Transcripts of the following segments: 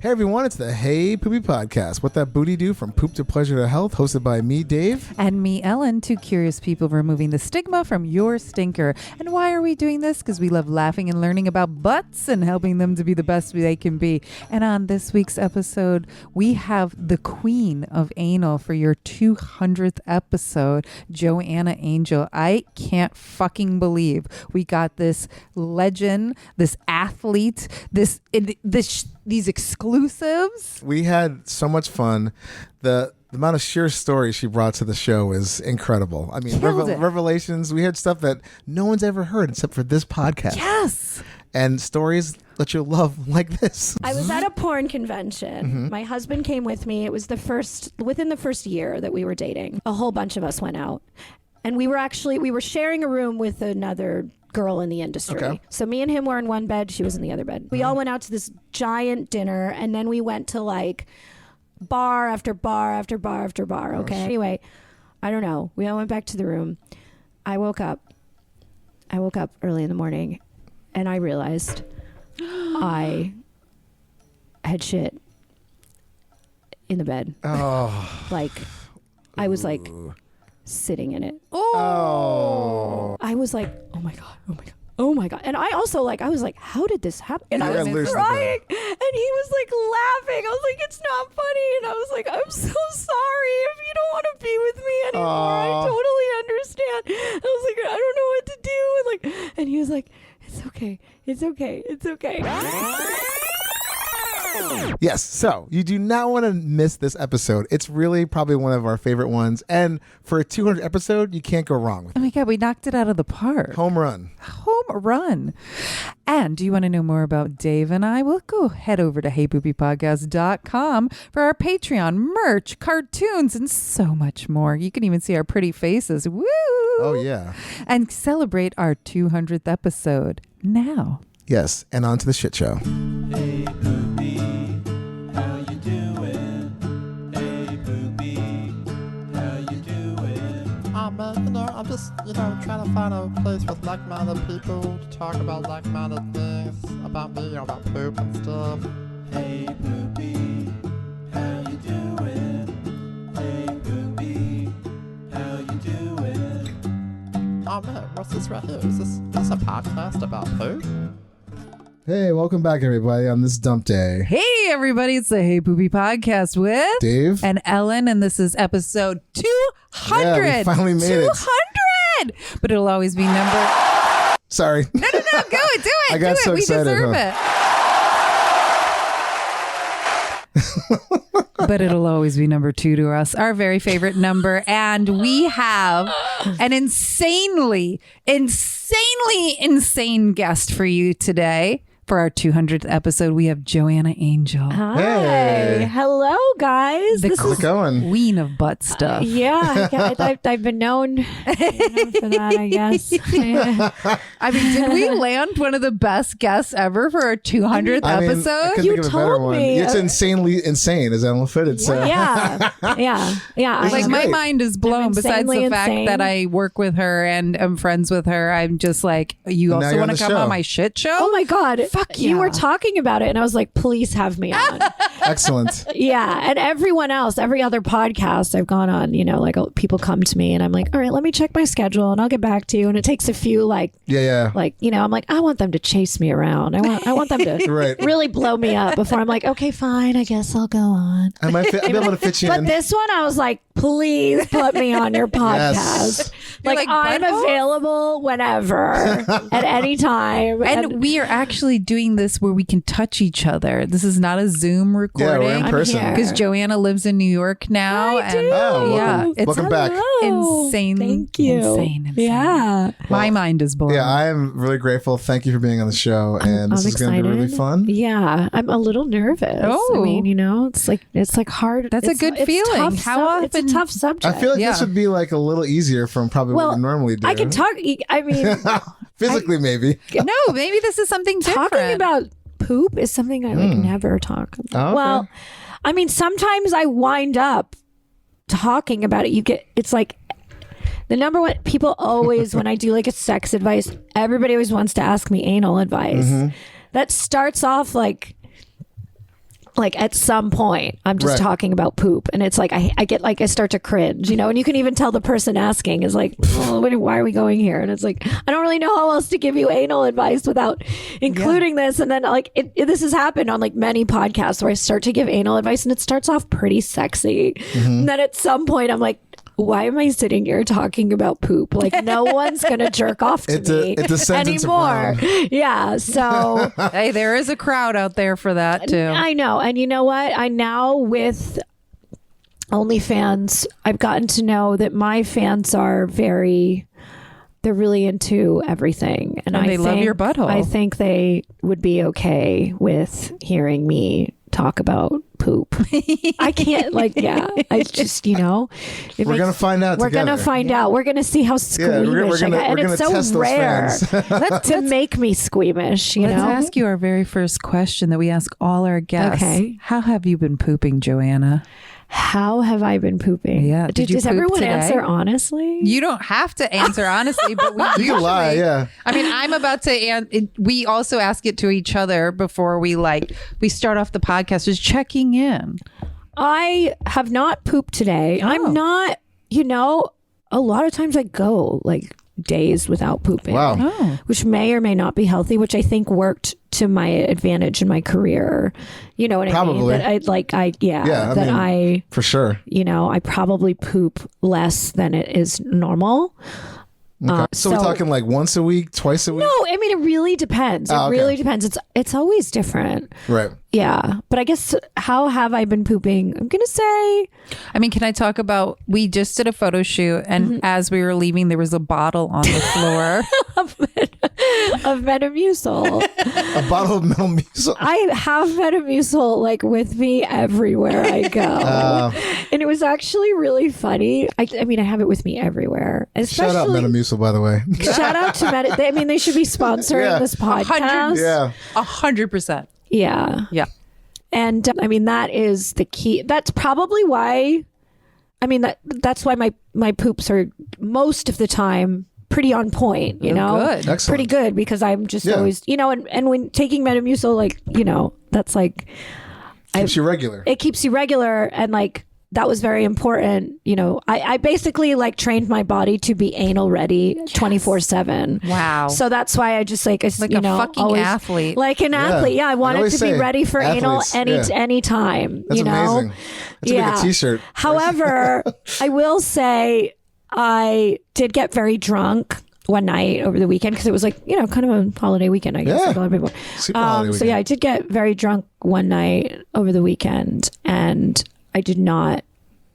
Hey everyone, it's the Hey Poopy Podcast. What that booty do from poop to pleasure to health, hosted by me, Dave. And me, Ellen, two curious people removing the stigma from your stinker. And why are we doing this? Because we love laughing and learning about butts and helping them to be the best they can be. And on this week's episode, we have the queen of anal for your 200th episode, Joanna Angel. I can't fucking believe we got this legend, this athlete, these exclusives. We had so much fun. The amount of sheer stories she brought to the show is incredible. I mean, revelations. We had stuff that no one's ever heard except for this podcast. Yes. And stories that you'll love like this. I was at a porn convention. Mm-hmm. My husband came with me. It was within the first year that we were dating. A whole bunch of us went out. And we were sharing a room with another girl in the industry. Okay. So me and him were in one bed. She was in the other bed. We all went out to this giant dinner, and then we went to like bar after bar after bar after bar. Okay. Anyway, I don't know. We all went back to the room. I woke up early in the morning, and I realized I had shit in the bed. Oh. Like, I was like sitting in it. Oh. I was like, oh my God. And I also I was like, how did this happen? And I was crying. And he was like laughing. I was like, it's not funny. And I was like, I'm so sorry if you don't want to be with me anymore. I totally understand. I was like, I don't know what to do. And he was like, it's okay. It's okay. It's okay. Yes, so you do not want to miss this episode. It's really probably one of our favorite ones. And for a 200 episode, you can't go wrong with it. Oh my God, we knocked it out of the park. Home run. And do you want to know more about Dave and I? Well, go head over to heypoopypodcast.com for our Patreon, merch, cartoons, and so much more. You can even see our pretty faces. Woo! Oh, yeah. And celebrate our 200th episode now. Yes, and on to the shit show. Hey, Poopy, how you doing? Hey, Poopy, how you doing? I'm just, trying to find a place with like-minded people to talk about like-minded things about me, about poop and stuff. Hey, Poopy, how you doing? Hey, Poopy, how you doing? Oh man, what's this right here? Is this a podcast about poop? Hey, welcome back, everybody, on this dump day. Hey, everybody. It's the Hey Poopy Podcast with Dave and Ellen, and this is episode 200. Yeah, we finally made 200! But it'll always be number... Sorry. No, do it. I got so excited. We deserve it. But it'll always be number 2 to us, our very favorite number. And we have an insanely insane guest for you today. For our 200th episode, we have Joanna Angel. Hi. Hey. Hello, guys. How's it going? Queen of butt stuff. I've been known for that, I guess. I mean, did we land one of the best guests ever for our 200th episode? I couldn't think of a better one. It's insanely insane, as Ellen put it. So. Yeah. Like, my mind is blown. Besides the fact insane. that I work with her and I'm friends with her, I'm just like, you And also want to come show. on my shit show? Oh my God. Fuck You yeah. were talking about it and I was like, please have me on. Excellent. Yeah. And everyone else, every other podcast I've gone on, people come to me and I'm like, all right, let me check my schedule and I'll get back to you. And it takes a few I'm like, I want them to chase me around. I want them to Right. really blow me up before I'm like, okay, fine. I guess I'll go on. I'll be able to fit you But in. this one, I was like, please put me on your podcast. Yes. Like I'm available whenever, at any time. And we are actually doing this where we can touch each other. This is not a Zoom recording. Yeah, we're in person. Because Joanna lives in New York now. I do. Oh, welcome back. Insane. Thank you. Insane. Yeah. My mind is blown. Yeah, I am really grateful. Thank you for being on the show, and this is going to be really fun. Yeah, I'm a little nervous. Oh. I mean, it's like hard. That's a good feeling. How often? It's a tough subject. I feel like this would be like a little easier from probably what we normally do. I can talk. I mean, physically, maybe. No, maybe this is something different. talking about poop is something I never talk about. Oh, okay. Well, I mean, sometimes I wind up talking about it. It's like the number one, people always, when I do like a sex advice, everybody always wants to ask me anal advice. That starts off like, like at some point I'm just Right. talking about poop, and it's like I get like I start to cringe, you know, and you can even tell the person asking is like, oh, why are we going here? And it's like, I don't really know how else to give you anal advice without including this. And then like this has happened on like many podcasts where I start to give anal advice and it starts off pretty sexy, and then at some point I'm like, why am I sitting here talking about poop? Like no one's gonna jerk off to me It descends into anymore. brown. Yeah, so Hey, there is a crowd out there for that too. I know. And you know what? I now with OnlyFans, I've gotten to know that my fans are they're really into everything. And they love your butthole. I think they would be okay with hearing me talk about poop. I can't I just, you know. We're going to find out We're together. going to find out. We're going to see how squeamish I get. And it's so rare to make me squeamish, you Let's know. ask you our very first question that we ask all our guests. Okay. How have you been pooping, Joanna? How have I been pooping? Yeah. Did you does poop everyone today? answer honestly? You don't have to answer honestly, but we You can lie, yeah. I mean, I'm about to. We also ask it to each other before we start off the podcast. Just checking in. I have not pooped today. Oh. I'm not, you know, a lot of times I go like days without pooping. Wow. Oh, Which may or may not be healthy, which I think worked to my advantage in my career. You know what Probably. I mean? Yeah, for sure. You know, I probably poop less than it is normal. Okay. So we're talking like once a week, twice a week? No, I mean, it really depends. It okay. really depends. It's always different. Right. Yeah. But I guess, how have I been pooping? I'm going to say, I mean, can I talk about? We just did a photo shoot, and as we were leaving, there was a bottle on the floor. of Metamucil. A bottle of Metamucil. I have Metamucil like with me everywhere I go. And it was actually really funny. I mean, I have it with me everywhere. Especially, Shout out Metamucil, by the way. Shout out to I mean, they should be sponsoring Yeah. this podcast. Yeah. 100%. Yeah. Yeah. And I mean, that is the key. That's probably why, I mean, that's why my poops are most of the time pretty on point, you know? Good. Excellent. Pretty good, because I'm just always, you know, and when taking Metamucil, like, you know, that's like, Keeps you regular. it keeps you regular, and like, that was very important. You know, I basically like trained my body to be anal ready 24/7. Wow. So that's why I just like a you know, fucking always, athlete. like an athlete. Yeah, I wanted always to be say, ready for anal athletes, any time. That's you know, amazing. That's a big t-shirt. However, I will say I did get very drunk one night over the weekend, because it was like, you know, kind of a holiday weekend, I guess. Yeah. Like a lot of people. Super holiday So yeah, weekend. I did get very drunk one night over the weekend, and I did not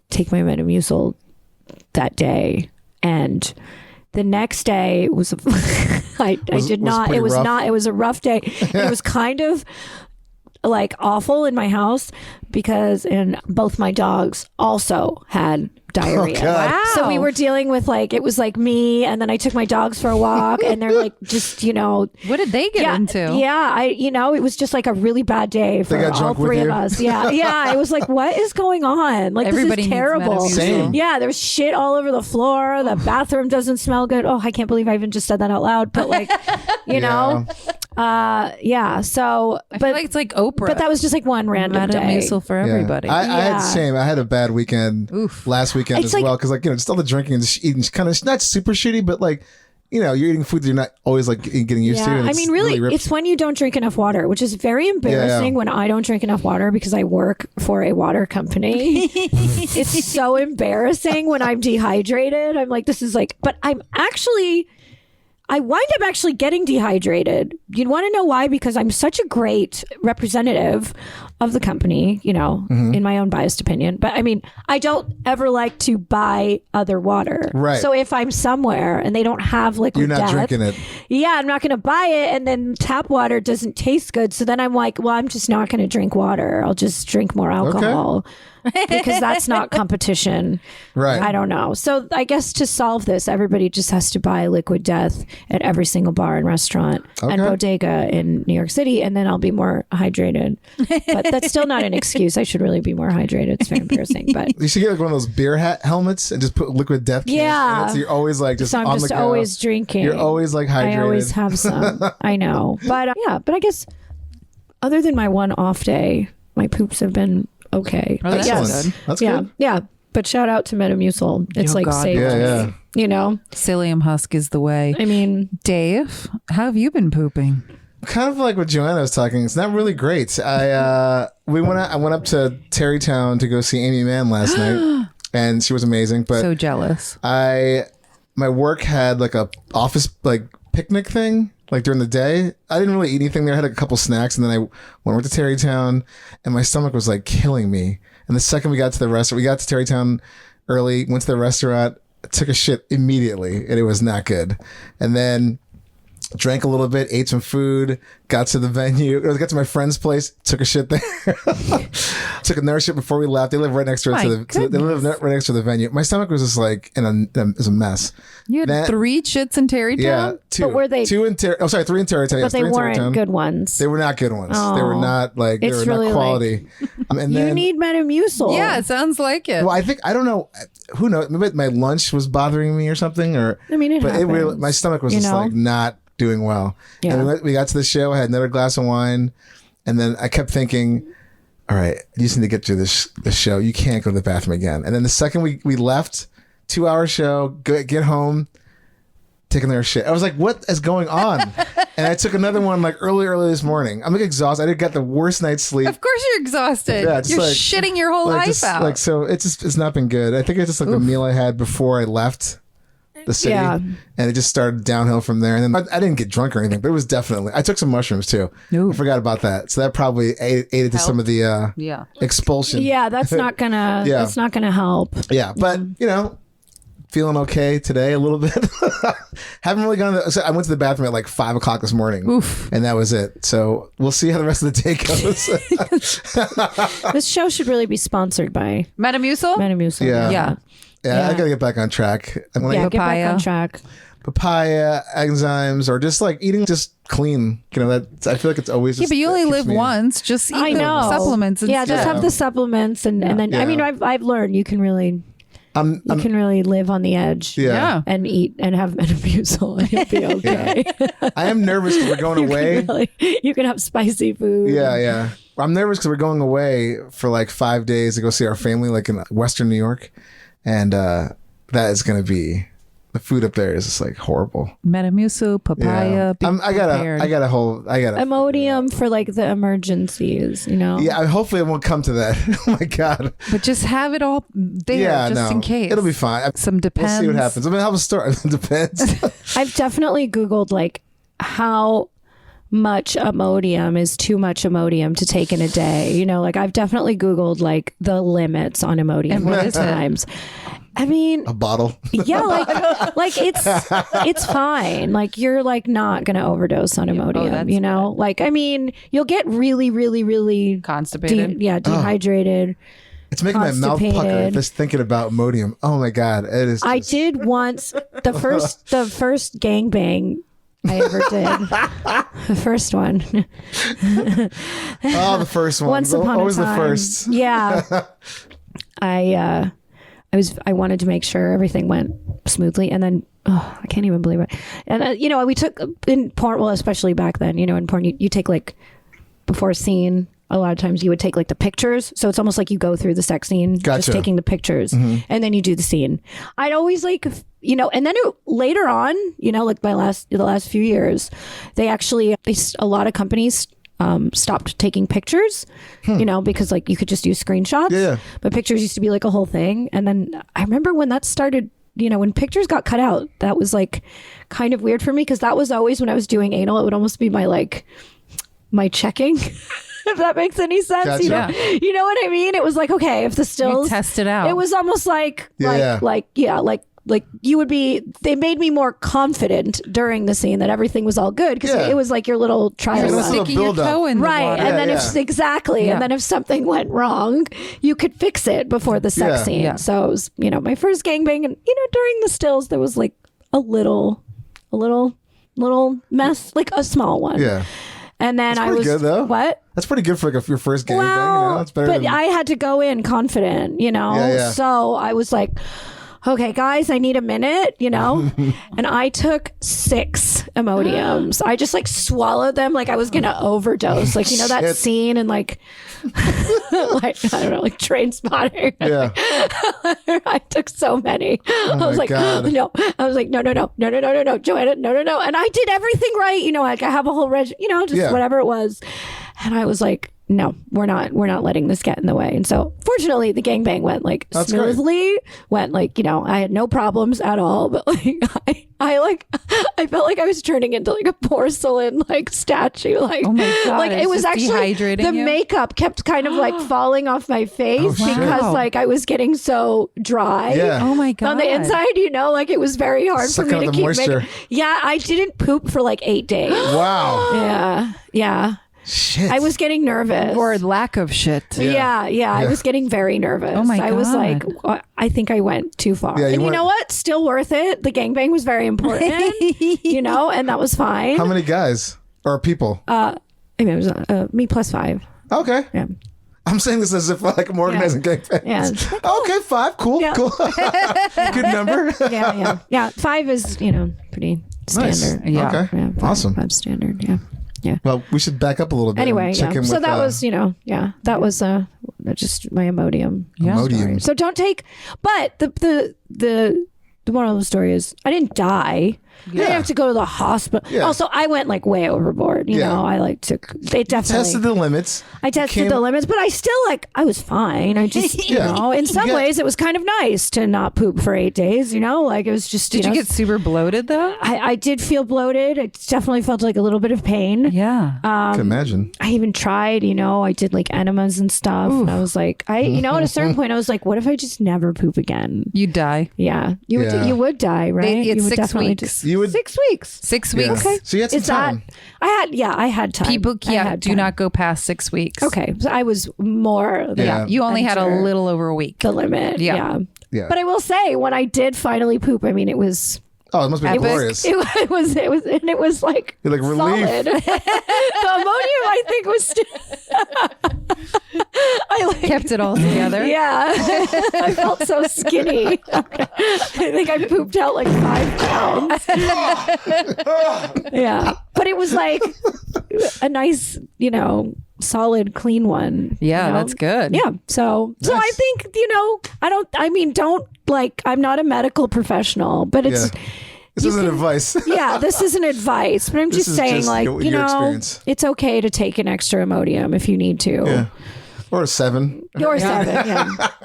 take my Metamucil that day, and the next day was I did not. pretty It was rough? not. It was a rough day. And it was kind of like awful in my house, because both my dogs also had diarrhea. Oh, God. Wow. So we were dealing with like, it was like me, and then I took my dogs for a walk, and they're like, just, you know, What did they get into? yeah, you know, it was just like a really bad day for got all drunk with three of you? us. Yeah, yeah. It was like, what is going on? Like, Everybody this is needs terrible. Metamucil. Same. Yeah, there's shit all over the floor. The bathroom doesn't smell good. Oh, I can't believe I even just said that out loud. But like, you know, yeah. So, I feel like it's like Oprah. but that was just like one random day. Metamucil for Yeah. everybody. I had Yeah. the same. I had a bad weekend last weekend It's as like- well, because like, you know, just all the drinking and just eating kind of not super shitty, but like, you know, you're eating food that you're not always like getting used to. Yeah, And I it's mean, really, rips it's when you don't drink enough water, which is very embarrassing when I don't drink enough water, because I work for a water company. It's so embarrassing when I'm dehydrated. I'm like, this is like, but I wind up actually getting dehydrated. You want to know why? Because I'm such a great representative of the company, you know, in my own biased opinion. But I mean, I don't ever like to buy other water. Right. So if I'm somewhere and they don't have liquid You're not death, drinking it. yeah, I'm not going to buy it, and then tap water doesn't taste good. So then I'm like, well, I'm just not going to drink water. I'll just drink more alcohol. Because that's not competition. Right. I don't know. So I guess to solve this, everybody just has to buy Liquid Death at every single bar and restaurant and Okay. bodega in New York City, and then I'll be more hydrated. But that's still not an excuse. I should really be more hydrated. It's very embarrassing. But You should get like one of those beer hat helmets and just put liquid death cans Yeah. in it, so you're always like just so I'm on just the go. always drinking. You're always like hydrated. I always have some. I know. But yeah, but I guess other than my one off day, my poops have been okay. Oh, that's Yes. good. That's Yeah, good. yeah. But shout out to Metamucil. It's Oh, like God, saved yeah. me. You know, Psyllium husk is the way. I mean, Dave, how have you been pooping? Kind of like what Joanna was talking. It's not really great. I went up to Terrytown to go see Amy Mann last night, and she was amazing. But So jealous. my work had like a office like picnic thing like during the day. I didn't really eat anything there. I had like, a couple snacks, and then I went to Terrytown, and my stomach was like killing me. And the second we got to the restaurant, we got to Terrytown early, went to the restaurant, took a shit immediately, and it was not good. And then drank a little bit, ate some food, got to the venue, got to my friend's place, took a shit there. Took another shit before we left. They live right next door My to they live right next to the venue. My stomach was just like it was a mess. You had That- 3 shits in Terrytown? Yeah, two. But were they- 3 in Terrytown? but they weren't good ones. They were not good ones. They were Oh. not like they It's were really not quality. And You then, need Metamucil. Yeah, it sounds like it. well, I don't know. Who knows? Maybe my lunch was bothering me or something. Or I mean, it but it really, happens, my stomach was you just know? like not doing well. Yeah. And we got to the show. I had another glass of wine, and then I kept thinking, all right, you just need to get through this show. You can't go to the bathroom again. And then the second we left, 2-hour show, get home, take another shit. I was like, what is going on? And I took another one like early this morning. I'm like exhausted. I didn't get the worst night's sleep. Of course you're exhausted. Yeah, just you're like- shitting your whole Like, life just, out. like so it's not been good. I think it's just like the meal I had before I left the city, Yeah. and it just started downhill from there. And then I didn't get drunk or anything, but it was definitely, I took some mushrooms too. Ooh. I forgot about that, so that probably aided to some of the yeah. expulsion. Yeah, that's not gonna. Yeah. That's not gonna help. Yeah, but you know, feeling okay today a little bit. Haven't really gone. So I went to the bathroom at like 5 o'clock this morning, and that was it. So we'll see how the rest of the day goes. This show should really be sponsored by Metamucil? Yeah. Metamucil. Yeah. Yeah, I Yeah. gotta get back on track. And when I Yeah, go get back Papaya. on track. papaya, enzymes, or just like eating just clean. You know, that I feel like it's always. Yeah, just, but you that only keeps live me- once. Just eat I the know. supplements instead. Yeah, just have the supplements, and then I Yeah. mean, I've learned you can really I'm can really live on the edge. yeah. Yeah. And eat and have Metamucil, and you'll be okay. I am nervous because we're going away. You can have spicy food. Yeah. I'm nervous because we're going away for like 5 days to go see our family, like in Western New York, and that is going to be. The food up there is just like horrible. Metamucil, papaya. Be I got prepared. a Imodium for like the emergencies, you know. Yeah, hopefully it won't come to that. Oh my god. But just have it all there, Yeah, just no, in case. it'll be fine. Some We'll depends. see what happens. I mean, how start? It depends. I've definitely Googled like how much Imodium is too much Imodium to take in a day. You know, like I've definitely Googled like the limits on Imodium And what many is it? times. I mean, A bottle. yeah, like it's fine. Like you're like not gonna overdose on Imodium, that's you know? Like I mean, you'll get really, really, really Constipated. dehydrated. It's making my mouth pucker Constipated. just thinking about Imodium. Oh my god, it is. I just- did once the first gangbang I ever did. The first one. Oh, the first one. Once upon Always a time. the first. Yeah. I wanted to make sure everything went smoothly, and then I can't even believe it. And you know, we took in porn, well, especially back then, you know, in porn, you take like before a scene. A lot of times you would take like the pictures, so it's almost like you go through the sex scene, Gotcha. just taking the pictures, and then you do the scene. I'd always like, you know, and then later on, you know, like the last few years, a lot of companies stopped taking pictures, you know, because like you could just use screenshots. Yeah. But pictures used to be like a whole thing. And then I remember when that started, you know, when pictures got cut out, that was like kind of weird for me, because that was always when I was doing anal, it would almost be my checking. If that makes any sense, Gotcha. you know what I mean? It was like, okay, if the stills You test it out. it was almost like Yeah. like you would be. They made me more confident during the scene that everything was all good, because Yeah. it was like your little trial. Yeah, run. it's a little Sticking your build-up. toe in the Right, water. and then Yeah, if exactly, Yeah. and then if something went wrong, you could fix it before the sex Yeah. scene. Yeah. So it was, you know, my first gangbang, and you know, during the stills there was like a little mess, like a small one. Yeah. And then That's I pretty was good, though. what? That's pretty good for like your first game. Well, You know? It's better but than. I had to go in confident, you know. Yeah. So I was like, okay, guys, I need a minute, you know? And I took 6 Imodiums. I just like swallowed them like I was going to overdose. Like, you know, that Shit. scene in like, like, I don't know, like Train Spotting. Yeah. I took so many. I was my like, God. no. I was like, no, Joanna, no. And I did everything right. You know, like I have a whole you know, just whatever it was. And I was like, no, we're not letting this get in the way. And so fortunately the gangbang went like That's smoothly, went like, you know, I had no problems at all, but like I felt like I was turning into like a porcelain like statue. Like, Oh my God, like it's it was just actually dehydrating the you? makeup kept kind of like falling off my face Oh, shit. because Wow. like I was getting so dry. Yeah. Oh my God. On the inside, you know, like it was very hard Sucking for out me to the keep moisture. Yeah, I didn't poop for like 8 days. Wow. Yeah. Shit. I was getting nervous. Or lack of shit. Yeah. I was getting very nervous. Oh my I was like, God. I think I went too far. Yeah, and you went- know what? Still worth it. The gangbang was very important, you know, and that was fine. How many guys or people? I mean, it was me plus 5. Okay. Yeah. I'm saying this as if like I'm organizing gangbangs. Yeah. Okay, 5. Cool. Yeah. Cool. Good number. Yeah. 5 is, you know, pretty Nice. standard. Yeah. Okay. Yeah, 5, Awesome. 5 standard. Yeah. Well, we should back up a little bit. Anyway, and check yeah. in So with, that was, you know, just my Imodium. Imodium. So don't take, but the moral of the story is I didn't die. I didn't have to go to the hospital. Yeah. Also, I went like way overboard. You Yeah. know, I like took, they definitely Tested the limits. I tested came- the limits, but I still I was fine. I just, you Yeah. know, in some You got- ways it was kind of nice to not poop for 8 days, you know, like it was just, Did you know, get super bloated though? I did feel bloated. I definitely felt like a little bit of pain. Yeah. I can imagine. I even tried, you know, I did like enemas and stuff. And I was like, you know, at a certain point I was like, what if I just never poop again? You die. Yeah. You Yeah. would, you would die, right? It's You would 6 definitely weeks. You would. 6 weeks. 6 Yeah. weeks. Okay. So you had some Is that, time. I had time. People I had do time. not go past 6 weeks. Okay. So I was more than Yeah. You only had a under little over a week. the limit. Yeah. Yeah. Yeah. But I will say when I did finally poop, I mean, it was Oh, it must be It was- glorious. and it was like You're like relief. solid. The Imodium, I think, was I like Kept it all together. yeah. I felt so skinny. I think I pooped out like 5 pounds. Yeah. But it was like a nice, you know, solid, clean one. Yeah, you know? that's good. Yeah. So I Nice. think, you know, don't like, I'm not a medical professional, but it's, Yeah. This isn't advice. yeah, this isn't advice, but I'm This just is saying, just like, your you know, experience. it's okay to take an extra Imodium if you need to. Yeah. Or a 7. Or 7,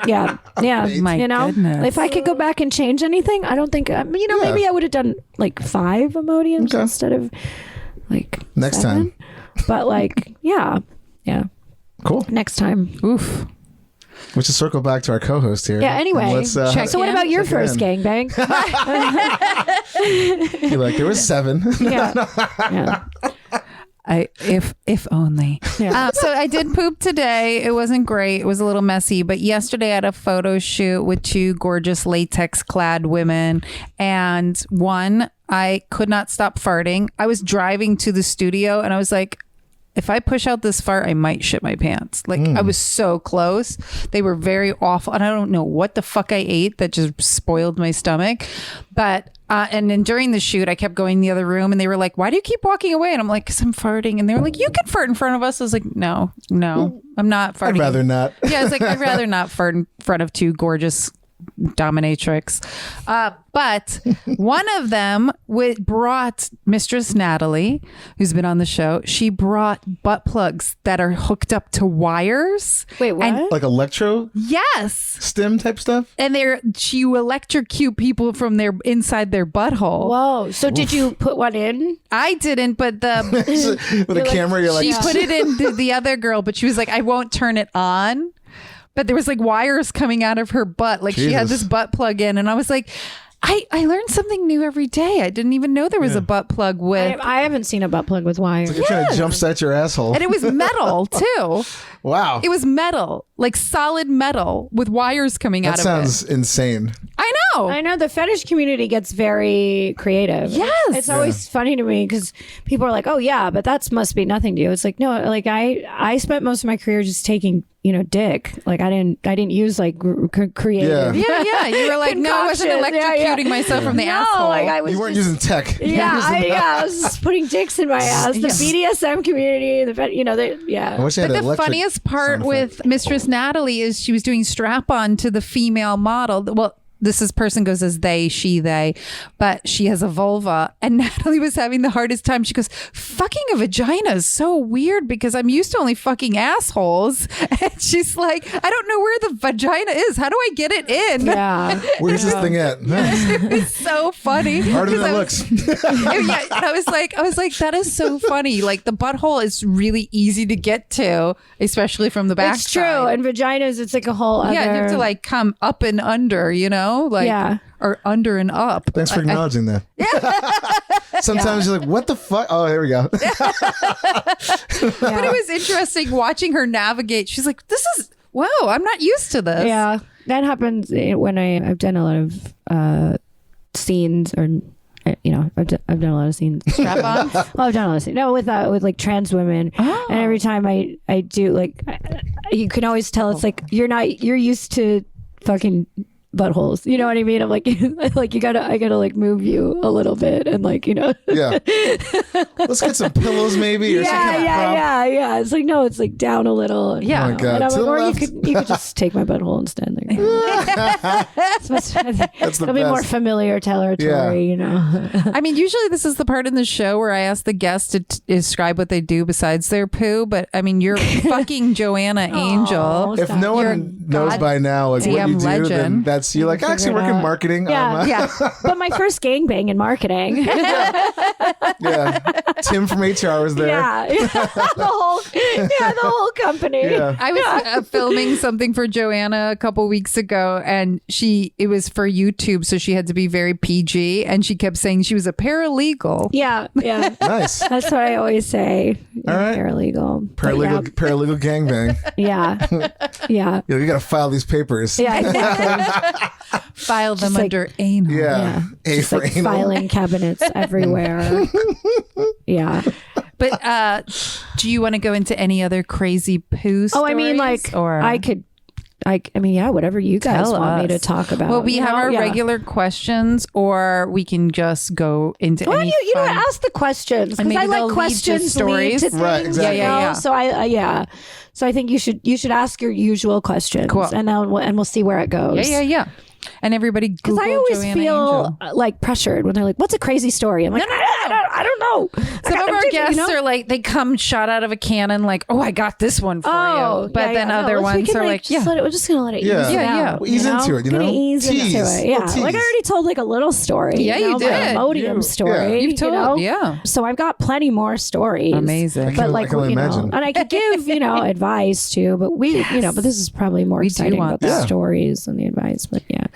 yeah. My you know, goodness. if I could go back and change anything, I don't think, you know, Yeah. maybe I would have done like 5 Imodiums Okay. instead of like Next 7. time. But like, yeah, Cool. next time. Oof. We should circle back to our co-host here. Yeah, anyway, And let's, check So what in. about your Check first in. gangbang? You're like, there was 7. Yeah. If only. Yeah. So I did poop today. It wasn't great. It was a little messy. But yesterday I had a photo shoot with 2 gorgeous latex clad women. And one, I could not stop farting. I was driving to the studio and I was like, if I push out this fart, I might shit my pants. Like I was so close. They were very awful. And I don't know what the fuck I ate that just spoiled my stomach. But, and then during the shoot, I kept going in the other room and they were like, why do you keep walking away? And I'm like, cause I'm farting. And they were like, you can fart in front of us. I was like, no, I'm not farting. I'd rather not. Yeah, it's like, I'd rather not fart in front of 2 gorgeous dominatrix. But one of them brought Mistress Natalie, who's been on the show. She brought butt plugs that are hooked up to wires. Wait, what? And Like electro yes. stim type stuff. And you electrocute people from inside their butthole. Whoa. So did you put one in? I didn't, but With a camera, you're like, she put it in the other girl, but she was like, I won't turn it on. But there was like wires coming out of her butt. Like she had Jesus. this butt plug in. And I was like, I learned something new every day. I didn't even know there was a butt plug with. I haven't seen a butt plug with wires. you're trying to jumpstart your asshole. And it was metal too. Wow. It was metal, like solid metal with wires coming That out of sounds it. insane. I know. I know the fetish community gets very creative. Yes. It's always funny to me because people are like, oh yeah, but that must be nothing to you. It's like, no, like I spent most of my career just taking dick. Like I didn't use like creative. Yeah. You were like, no, I wasn't Concoction. electrocuting myself from the asshole. Like I was. You weren't using tech. I was just putting dicks in my ass. The BDSM community, I wish I had But an the electric funniest part sound effect. with Mistress Natalie is she was doing strap on to the female model. Well, person goes as they, she, they, but she has a vulva. And Natalie was having the hardest time. She goes, fucking a vagina is so weird because I'm used to only fucking assholes. And she's like, I don't know where the vagina is. How do I get it in? Yeah. Where's this thing at? It was so funny. Harder than it looks. I was like, that is so funny. Like the butthole is really easy to get to, especially from the back. It's true. And vaginas, it's like a whole other. Yeah, you have to like come up and under, like or under and up. Thanks for acknowledging that. Sometimes you're like, what the fuck? Oh, here we go. But it was interesting watching her navigate. She's like, this is wow, I'm not used to this. Yeah, that happens when I've done a lot of scenes, or I've done a lot of scenes. Strap on. Well, I've done a lot of scenes. No, with like trans women, and every time I do, like, you can always tell it's like you're used to fucking buttholes. You know what I mean? I'm like, I gotta like move you a little bit and like, Yeah. Let's get some pillows maybe or some kind of prop. yeah. It's like, no, it's like down a little. Yeah. Oh my God. And I'm To like, the or left. you could just take my butthole and stand there. That's the It'll be more best. familiar territory, I mean, usually this is the part in the show where I ask the guests to describe what they do besides their poo. But I mean, you're fucking Joanna Angel. If no one knows by now like what goddamn you do, then legend. that's you like, I actually Figure it work in out. marketing. Yeah. But my first gangbang in marketing. Yeah. Tim from HR was there. the whole company. Yeah. I was filming something for Joanna a couple weeks ago, and it was for YouTube, so she had to be very PG, and she kept saying she was a paralegal. Yeah. Nice. That's what I always say. All right. Paralegal. But Paralegal gangbang. Yeah. Yeah. You got to file these papers. Yeah. Exactly. File them like- under anal. Yeah. A Just for like anal. filing cabinets everywhere. Yeah. But do you want to go into any other crazy poo stories? Oh, I mean, like, or I mean, yeah, whatever you guys Tell want me to us. talk about. Well, we you have know? our Yeah. regular questions, or we can just go into Well, any you know, fun- ask the questions And because maybe I they'll like lead to questions stories. lead to Right, things, exactly. you know? Yeah. So I so I think you should ask your usual questions, Cool. and then we'll see where it goes. Yeah. And everybody Because Google I always Joanna feel Angel. like pressured when they're like, "What's a crazy story?" I'm like, I don't know. Some of our guests are like, they come shot out of a cannon, like, oh, I got this one for you. But then other ones are like, yeah. we're just gonna let it Yeah. ease it Yeah, out, Well, ease into it, you Gonna know? ease into Tease. it. Yeah, Little like I tease. already told like a little story. Yeah, you my did. Imodium story. You've told, you know? yeah. So I've got plenty more stories. Amazing. But like, I can only you know, imagine. and I could give, advice too, but but this is probably more We do exciting want about the that. stories and the advice, but yeah.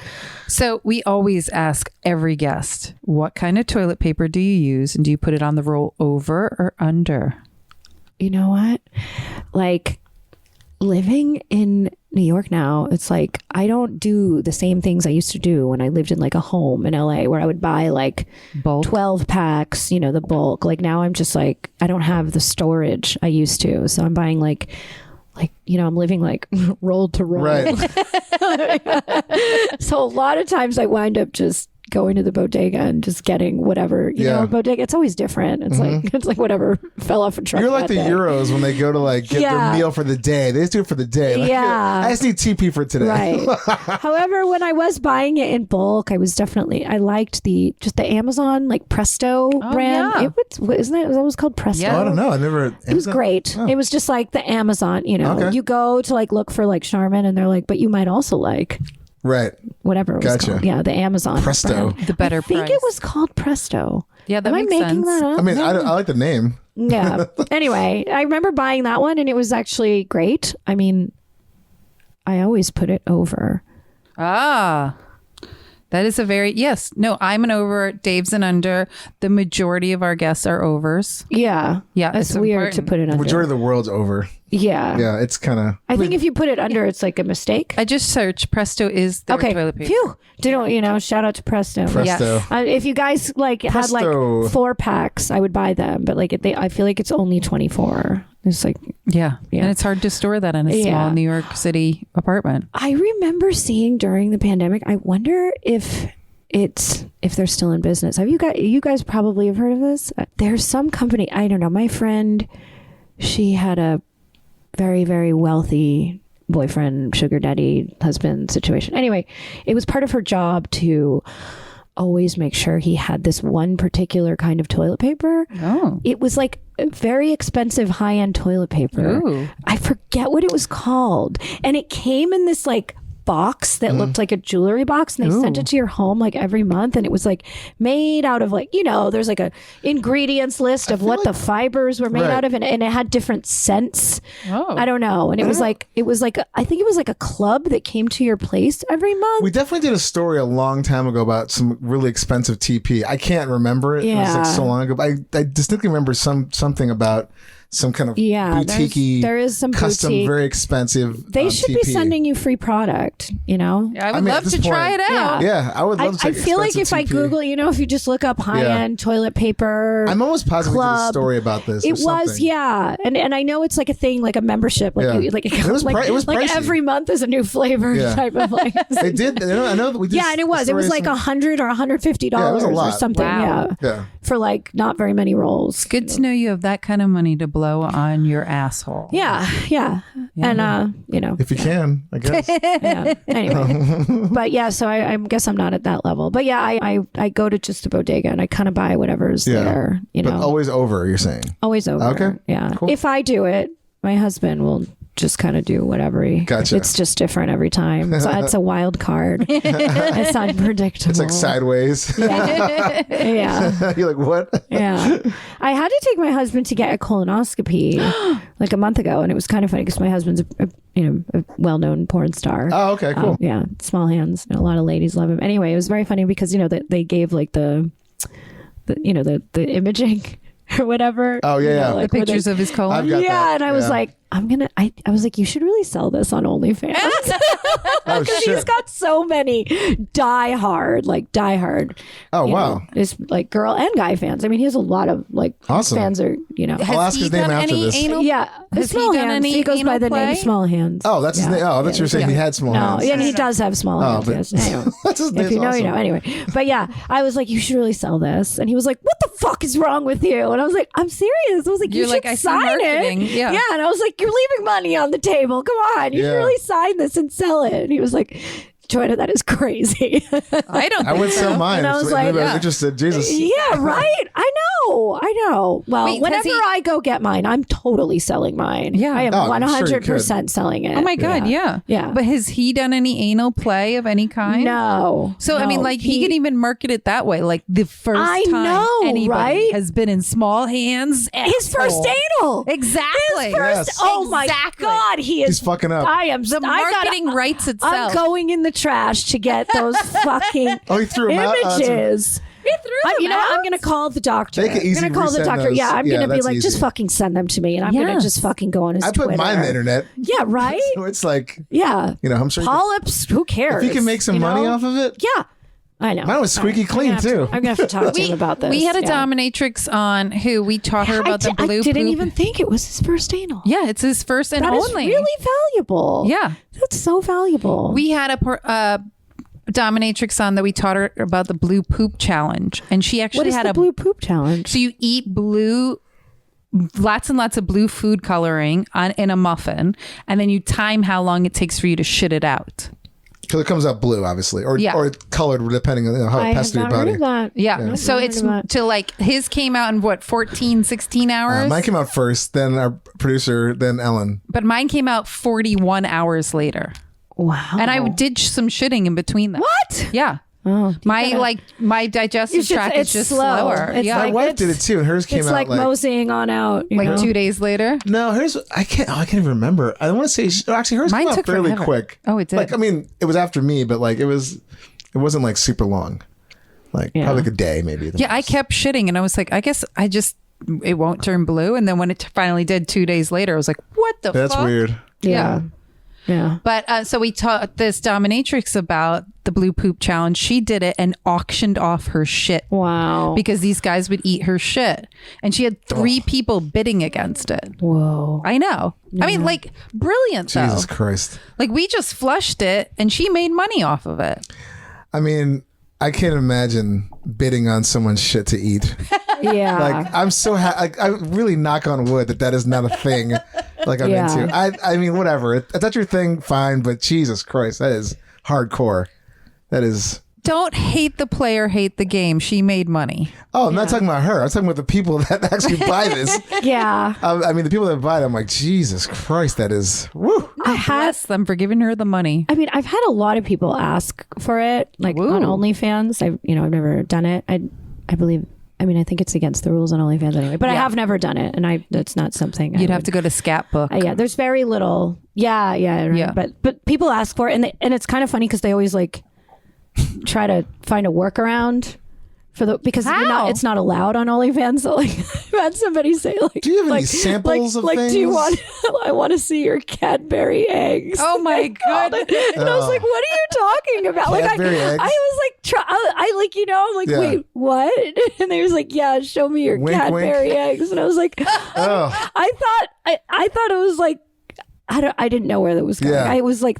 So we always ask every guest, what kind of toilet paper do you use? And do you put it on the roll over or under? You know what? Like living in New York now, it's like I don't do the same things I used to do when I lived in like a home in LA where I would buy like Bulk? 12 packs, the bulk. Like now I'm just like, I don't have the storage I used to. So I'm buying like, I'm living like roll to roll. Right. So a lot of times I wind up just going to the bodega and just getting whatever, Yeah. bodega. It's always different. It's like whatever fell off a truck. You're like that the day. Euros when they go to like get Yeah. their meal for the day. They just do it for the day. Like, Yeah. I just need TP for today. Right. However, when I was buying it in bulk, I liked the Amazon like Presto brand. yeah. Isn't it? Was called Presto? Yeah. Oh, I don't know. I never. It was great. Oh. It was just like the Amazon, Okay. you go to like look for like Charmin and they're like, but you might also like Right. whatever it was Gotcha. called. Yeah, the Amazon Presto. brand. The better I think price. it was called Presto. Yeah, that Am I makes making sense. that up? I mean, I like the name. Yeah. Anyway, I remember buying that one and it was actually great. I mean, I always put it over. Ah, that is yes. No, I'm an over. Dave's an under. The majority of our guests are overs. Yeah. Yeah, It's it's weird important. to put it The under. majority of the world's over. Yeah. Yeah, it's kind of. I think if you put it under, it's like a mistake. I just searched Presto is their Okay. toilet paper. Phew. Shout out to Presto. Presto. If you guys like had like Presto. 4 packs, I would buy them. But like, I feel like it's only 24. It's like, Yeah. Yeah. And it's hard to store that in a small Yeah. New York City apartment. I remember seeing during the pandemic. I wonder if they're still in business. You guys probably have heard of this. There's some company. I don't know. My friend, she had a very, very wealthy boyfriend, sugar daddy, husband situation. Anyway, it was part of her job to always make sure he had this one particular kind of toilet paper. Oh. It was like very expensive high-end toilet paper. Ooh. I forget what it was called. And it came in this like box that looked like a jewelry box, and they sent it to your home like every month, and it was like made out of like, there's like a ingredients list of what the fibers were made Right. out of, and it had different scents. Oh. I don't know. And it was like I think it was like a club that came to your place every month. We definitely did a story a long time ago about some really expensive TP. I can't remember it. It was like so long ago. But I distinctly remember something about some kind of boutique-y, there is some custom, boutique. very expensive. They should be TP. sending you free product, Yeah, I would mean, at love this to try point- it out. Yeah, I would love to I take feel like if expensive I TP. Google, if you just look up high-end toilet paper, I'm almost positive we did a club, story about this. or it was, something. yeah, and I know it's like a thing, like a membership, like Yeah. it was like, it was like pricey. every month is a new flavor Yeah. type of like. They did. I know that we did. Yeah, and it was like $100 or $150 Yeah, it was a or lot. something. Wow. Yeah, for like not very many rolls. Good to know you have that kind of money to blow on your asshole. Yeah, and If you can, I guess. yeah. Anyway, but yeah, so I guess I'm not at that level. But yeah, I go to just a bodega and I kind of buy whatever's Yeah. there. But always over. You're saying. Always over. Okay, Yeah. cool. If I do it, my husband will just kind of do whatever he. Gotcha. It's just different every time. So it's a wild card. It's unpredictable. It's like sideways. Yeah. Yeah. You're like, what? Yeah. I had to take my husband to get a colonoscopy like a month ago, and it was kind of funny because my husband's a well-known porn star. Oh, okay, cool. Yeah, small hands. A lot of ladies love him. Anyway, it was very funny because they gave like the imaging or whatever. Oh, yeah, yeah. like The where pictures I've of his colon. got yeah, that. and I was Yeah. like, I was like, you should really sell this on OnlyFans. Oh Because he's shit. got so many diehard. Oh wow. It's like girl and guy fans. I mean, he has a lot of like Awesome. fans are, I'll ask he his name done after any this. anal- yeah. Has he Small done hands. any He goes by anal the name play? Small Hands. Oh, that's his name. Oh, that's what you're saying. He had small No, hands. yeah, and he does have small Oh, hands. but Yes. Anyway. that's his name. If you know, you know. Anyway, but yeah, I was like, you should really sell this, and he was like, what the fuck is wrong with you? And I was like, I'm serious. I was like, you You're should like, I see sign marketing. it. Yeah. And I was like, you're leaving money on the table. Come on, you Yeah. should really sign this and sell it. And he was like, Joanna, that is crazy. I don't. I would think sell so. mine. And I If was anybody like, was interested. Jesus. Yeah, right. I know. Well, Wait, has whenever he- I go get mine, I'm totally selling mine. Yeah. I am Oh, I'm sure you 100% selling it. Oh my god, yeah. Yeah. But has he done any anal play of any kind? No. So I mean, No, like he could even market it that way. Like the first I time know, anybody right? has been in small hands. His first anal. Exactly. First, Yes. oh my Exactly. God, he is. He's fucking up. I am. The marketing writes I'm itself. going in the trash to get those fucking Oh, he threw him out. Oh, that's images. He threw You them know what? I'm out? going to call the doctor. They could I'm easily going to call the resend doctor. those. Yeah, I'm Yeah, going to be that's like, just easy. fucking send them to me, and I'm going to Yes. just fucking go on his I Twitter. put mine on the internet. Yeah, right. So it's like, Yeah. I'm sure. Polyps. Who cares? If he can make some you money know? off of it. Yeah, I know. Mine was squeaky clean, too. I'm gonna have to talk to him about this. We had a yeah. dominatrix on who we taught her about the blue I didn't poop. even think it was his first anal. Yeah, it's his first and That is only. really valuable. Yeah. That's so valuable. We had a dominatrix on that we taught her about the blue poop challenge, and she actually what is had the a blue poop challenge? So you eat lots and lots of blue food coloring in a muffin, and then you time how long it takes for you to shit it out. Because it comes out blue, obviously, or Yeah. or colored depending on how I it passes have through not your heard body. of that. Yeah. So I've it's heard of that. to like his came out in what 14, 16 hours. Mine came out first, then our producer, then Ellen. But mine came out 41 hours later. Wow. And I did some shitting in between them. What? Yeah. Oh, My digestive tract is it's just slow. slower. It's yeah. My like- wife did it too, and hers came It's out like moseying on out. you like know? 2 days later. No, hers. I can't even remember. I want to say actually hers Mine came out took fairly forever. quick. Oh, it did. Like I mean, it was after me, but like it wasn't like super long. Like Yeah. probably like a day maybe. Yeah, I kept shitting and I was like, I guess I just it won't turn blue. And then when it finally did 2 days later, I was like, what the That's fuck? weird. Yeah. But so we taught this dominatrix about the blue poop challenge. She did it and auctioned off her shit. Wow. Because these guys would eat her shit. And she had 3 people bidding against it. Whoa. I know. I mean, like, brilliant though. Jesus Christ. Like, we just flushed it and she made money off of it. I mean, I can't imagine bidding on someone's shit to eat. Yeah. Like, I'm so I really knock on wood that is not a thing. Like I'm Yeah. into. I mean, whatever. If that's your thing, fine. But Jesus Christ, that is hardcore. That is. Don't hate the player, hate the game. She made money. Oh, I'm not talking about her. I'm talking about the people that actually buy this. Yeah. I mean, the people that buy it. I'm like, Jesus Christ, that is. Woo. Bless them for giving her the money. I mean, I've had a lot of people ask for it, like on OnlyFans. I've never done it. I believe. I mean, I think it's against the rules on OnlyFans anyway. But I have never done it, and that's not something You'd have to go to Scat Book. Yeah, there's very little. Yeah, right. Yeah. But people ask for it, and it's kind of funny because they always like try to find a workaround for because it's not allowed on OnlyFans. So like, I've had somebody say like, do you have any samples of things? Do you want? I want to see your Cadbury eggs. Oh my god! And I was like, what are you talking about? Like Cadbury eggs? I was like, I like I'm like, Yeah. wait, what? And they was like, yeah, show me your Wink, Cadbury eggs. And I was like, Oh. I thought it was like. I didn't know where that was going. Yeah. I was like,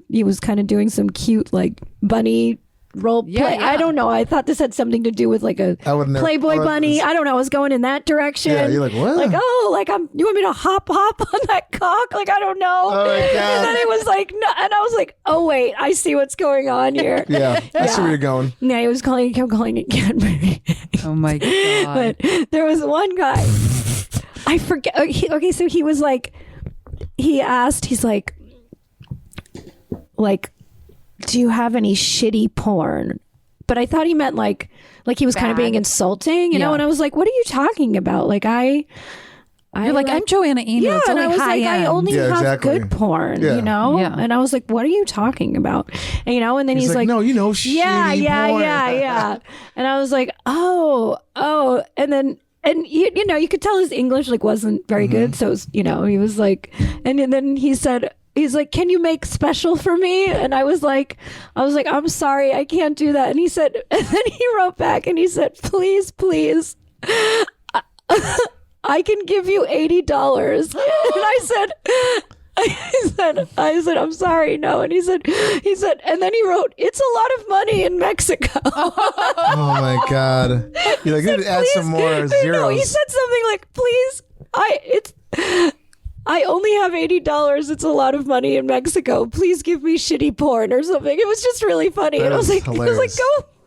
he was kind of doing some cute like bunny role play. Yeah. I don't know. I thought this had something to do with like a Playboy bunny. I don't know. I was going in that direction. Yeah, you're like, what? Like, oh, like you want me to hop on that cock? Like, I don't know. Oh my God. And then it was like, no, and I was like, oh wait, I see what's going on here. Yeah, I see where you're going. Yeah, he kept calling it Cadbury. Oh my god! But there was one guy. I forget. Okay, so he was like. He asked, he's like, do you have any shitty porn? But I thought he meant like he was kind of being insulting, you know? And I was like, what are you talking about? Like You're like, I'm Joanna Angel. yeah, It's and only I was high like, I end. only Yeah, have exactly. good porn, Yeah. you know? Yeah. And I was like, what are you talking about? And, and then he's like, no, shitty porn. yeah. And I was like, oh. And then, you could tell his English like wasn't very good. So, it was, he was like, and then he's like, can you make special for me? And I was like, I'm sorry, I can't do that. And he said, and then he wrote back and he said, please, I can give you $80. And I said, I'm sorry, no. And he said, and then he wrote, it's a lot of money in Mexico. Oh my God. You're like, you need to add some more zeros. No, he said something like, please, I only have $80. It's a lot of money in Mexico. Please give me shitty porn or something. It was just really funny. That And I was is like, hilarious.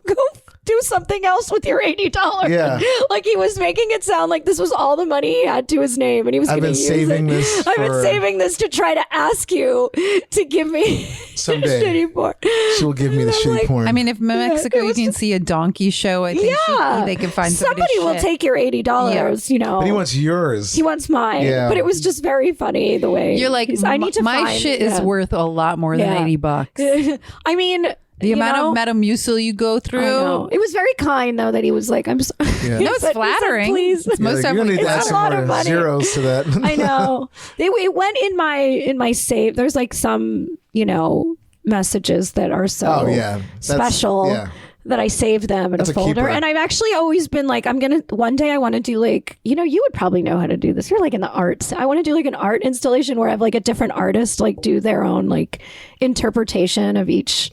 go do something else with your $80. Yeah. Like he was making it sound like this was all the money he had to his name and he was going to use it. I've been saving this to try to ask you to give me Someday. shitty porn. She will give me the And I'm shitty like, porn. I mean, if Mexico it you was can just- see a donkey show, I think they can find somebody will shit. take your $80, but he wants yours. He wants mine. Yeah. But it was just very funny the way You're like, I need to my find, shit is worth a lot more than Yeah. $80. I mean, The amount of Metamucil you go through. I know. It was very kind though that he was like, I'm sorry. Yeah. No, it's flattering. Please. It's most You're gonna need to add It's a some lot of more money. zeros to that. I know. It went in my save. There's like some, messages that are so Oh, yeah. That's- special yeah. that I saved them in That's a a folder. keeper. And I've actually always been like, one day I want to do like, you would probably know how to do this. You're like in the arts. I want to do like an art installation where I have like a different artist like do their own like interpretation of each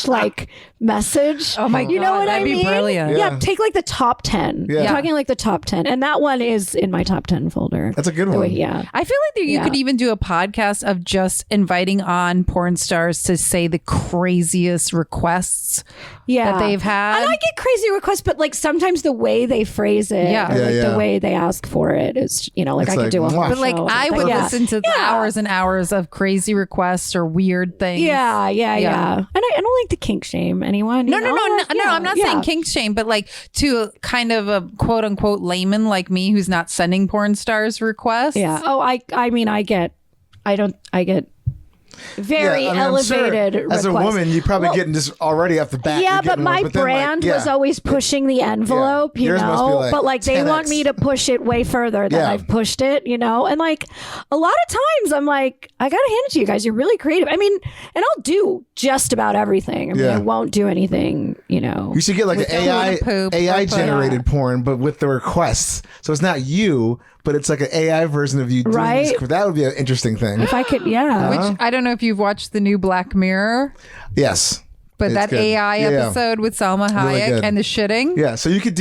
like message. Oh my You know God, what that'd I be mean? brilliant. Yeah, take like the top 10. Yeah. I'm talking like the top 10. And that one is in my top 10 folder. That's a good one. Yeah. I feel like you Yeah. could even do a podcast of just inviting on porn stars to say the craziest requests that they've had. And I get crazy requests, but like sometimes the way they phrase it, Yeah. or, Yeah, like yeah. the way they ask for it is, like It's I could like, do a mwah. whole But like show. I would Yeah. listen to hours and hours of crazy requests or weird things. Yeah. And I don't like to kink shame anyone. No, you no, know? no, Yeah, I'm not yeah. saying kink shame, but like to kind of a quote unquote layman like me who's not sending porn stars requests. Yeah. Oh, I mean, I get very Yeah, I mean, I'm sure elevated as a request. woman, you're probably Well, getting this already off the bat. Yeah, you're but getting my one, then, brand like, was yeah. always pushing the envelope, you Yours must be know. like but like they 10x. want me to push it way further than Yeah. I've pushed it, you know. And like a lot of times, I'm like, I gotta hand it to you guys. You're really creative. I mean, and I'll do just about everything. I mean, Yeah. I won't do anything, you know. You should get like an AI poop or AI put- generated porn, but with the requests. So it's not you, but it's like an AI version of you doing Right. this. That would be an interesting thing. If I could, yeah. Which I don't know if you've watched the new Black Mirror, Yes. but It's that good. AI Yeah, yeah. episode with Salma Really Hayek good. and the shitting. Yeah. So you could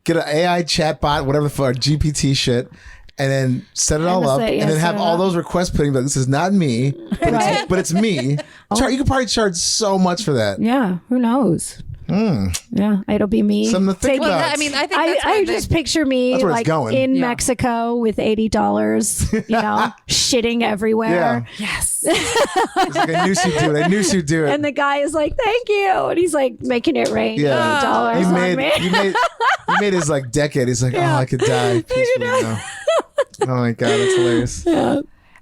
get an AI chatbot, whatever the fuck, GPT shit, and then set it all just up, say, and then yes, have set it all up. those requests put in. Like, this is not me, but it's me. You could probably charge so much for that. Yeah, who knows? Yeah, it'll be me. Something to think Taking- about. Well, I mean, I think that's I why just picture me That's where it's like going. in Yeah. Mexico with $80, you know, shitting everywhere. yes. It's like, I knew she'd do it. I knew she'd do it. And the guy is like, "Thank you," and he's like making it rain Yeah. $80 You on made, me. you made his like decade. He's like, oh, I could die peacefully now. Oh my god, that's hilarious.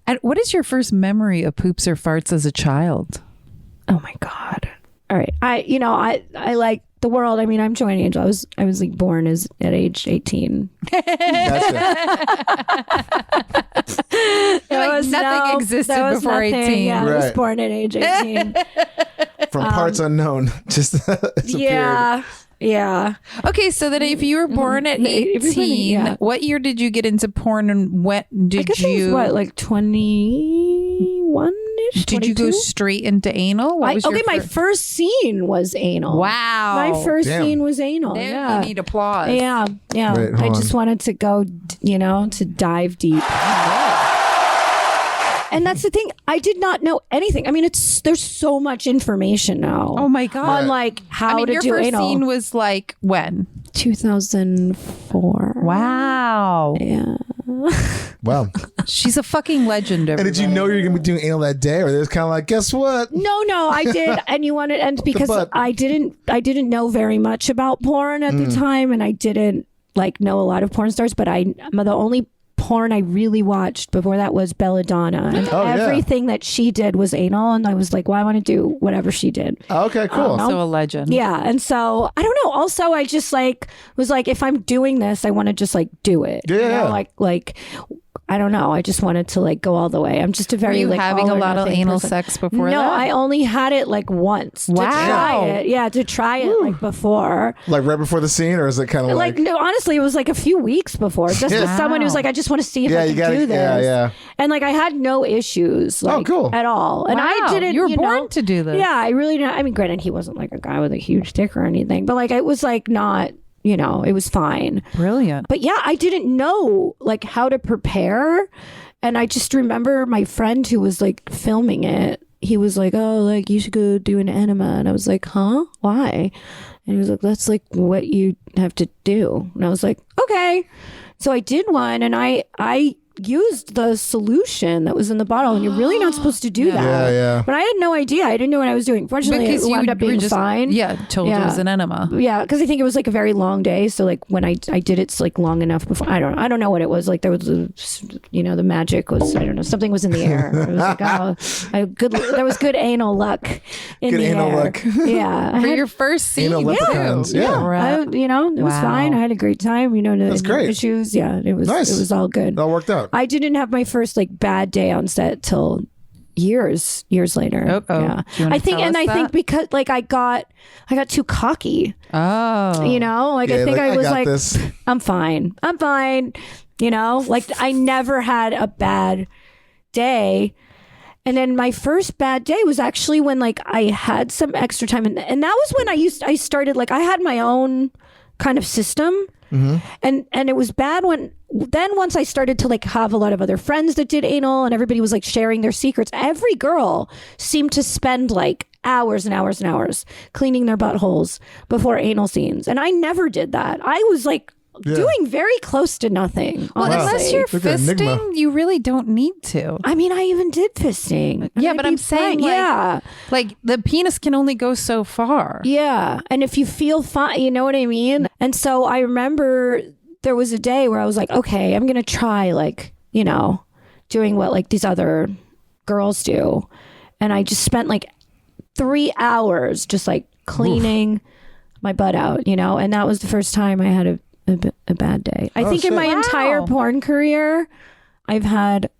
And what is your first memory of poops or farts as a child? Oh my god! All right, I like the world. I mean, I'm Joanna Angel. I was like born at age 18. Like nothing existed before 18. Yeah, I was Right. born at age 18. From parts unknown, just it's yeah. Yeah. Okay, so then if you were born at Everybody, 18, yeah. what year did you get into porn and when I did guess it was you what, like 21-ish? did you go 22? straight into anal? What was your my first scene was anal. Wow. My first Damn. scene was anal. There yeah. you need applause. Yeah. Yeah. Wait, I hold just wanted to go, to dive deep. And that's the thing. I did not know anything. I mean, there's so much information now. Oh my god. On like how I mean, to your do first anal. scene was like when? 2004. Wow. Yeah. wow. She's a fucking legend. And did you know you were gonna be doing anal that day, or it was kind of like, guess what? No, I did. And you wanted, and because butt. I didn't know very much about porn at the time, and I didn't like know a lot of porn stars, but the only porn I really watched before that was Belladonna, and Oh, yeah. everything that she did was anal, and I was like, well, I want to do whatever she did. Okay, cool. Also a legend. Yeah, and so I don't know. Also, I just like was like, if I'm doing this, I want to just like do it. You Yeah. know? Like I don't know. I just wanted to like go all the way. I'm just a Were very you like having all a or lot of nothing anal person. sex before No, that? I only had it like once to Wow. try it. Yeah, to try it like before. Like right before the scene, or is it kind of Like like no, honestly, it was like a few weeks before. Just with someone who's like, I just want to see if I you can do this. yeah. And like I had no issues. Like, cool. at all. And I Wow, didn't. you were know, born to do this. Yeah, I really didn't. I mean, granted, he wasn't like a guy with a huge dick or anything, but like it was like not. It was fine. Brilliant. But yeah, I didn't know like how to prepare. And I just remember my friend who was like filming it. He was like, "Oh, like you should go do an enema." And I was like, "Huh? Why?" And he was like, "That's like what you have to do." And I was like, "Okay." So I did one, and I used the solution that was in the bottle, and you're really not supposed to do that. Yeah, yeah. But I had no idea. I didn't know what I was doing. Fortunately, it wound up being fine. Yeah, told it Yeah. was an enema. Yeah, because I think it was like a very long day. So like when I did it, it's like long enough before. I don't know what it was. Like there was, the magic was. I don't know. Something was in the air. It was like there was good anal luck in Good the anal air. luck. Yeah, For your first scene. Anal leprechauns. Yeah. it was fine. I had a great time. No That's great. issues. Yeah, it was. Nice. It was all good. It all worked out. I didn't have my first like bad day on set till years later. Uh-oh. Yeah. Do you wanna I think tell us that? think because like I got too cocky. Oh. Like I Yeah, think like, I was got like this. I'm fine. Like I never had a bad day. And then my first bad day was actually when like I had some extra time, and that was when I started like I had my own kind of system. And it was bad once I started to like have a lot of other friends that did anal, and everybody was like sharing their secrets. Every girl seemed to spend like hours and hours and hours cleaning their buttholes before anal scenes, and I never did that. I was like doing very close to nothing. Well, honestly. unless you're Look at Enigma. fisting, you really don't need to. I mean, I even did fisting. And Yeah, I'd but be I'm saying, fine. like- yeah. Like the penis can only go so far. Yeah. And if you feel fine, you know what I mean? And so I remember there was a day where I was like, okay, I'm going to try like, doing what like these other girls do. and I just spent like 3 hours just like cleaning my butt out, and that was the first time I had a bad day. I think in my entire porn career, I've had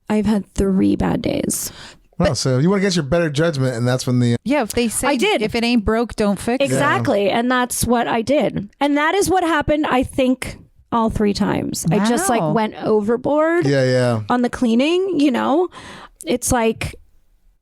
3 bad days. Well, so you want to get your better judgment, and that's when the if they say I did. if it ain't broke, don't fix it. Exactly, and that's what I did, and that is what happened. I think all 3 times. I just like went overboard. On the cleaning. It's like.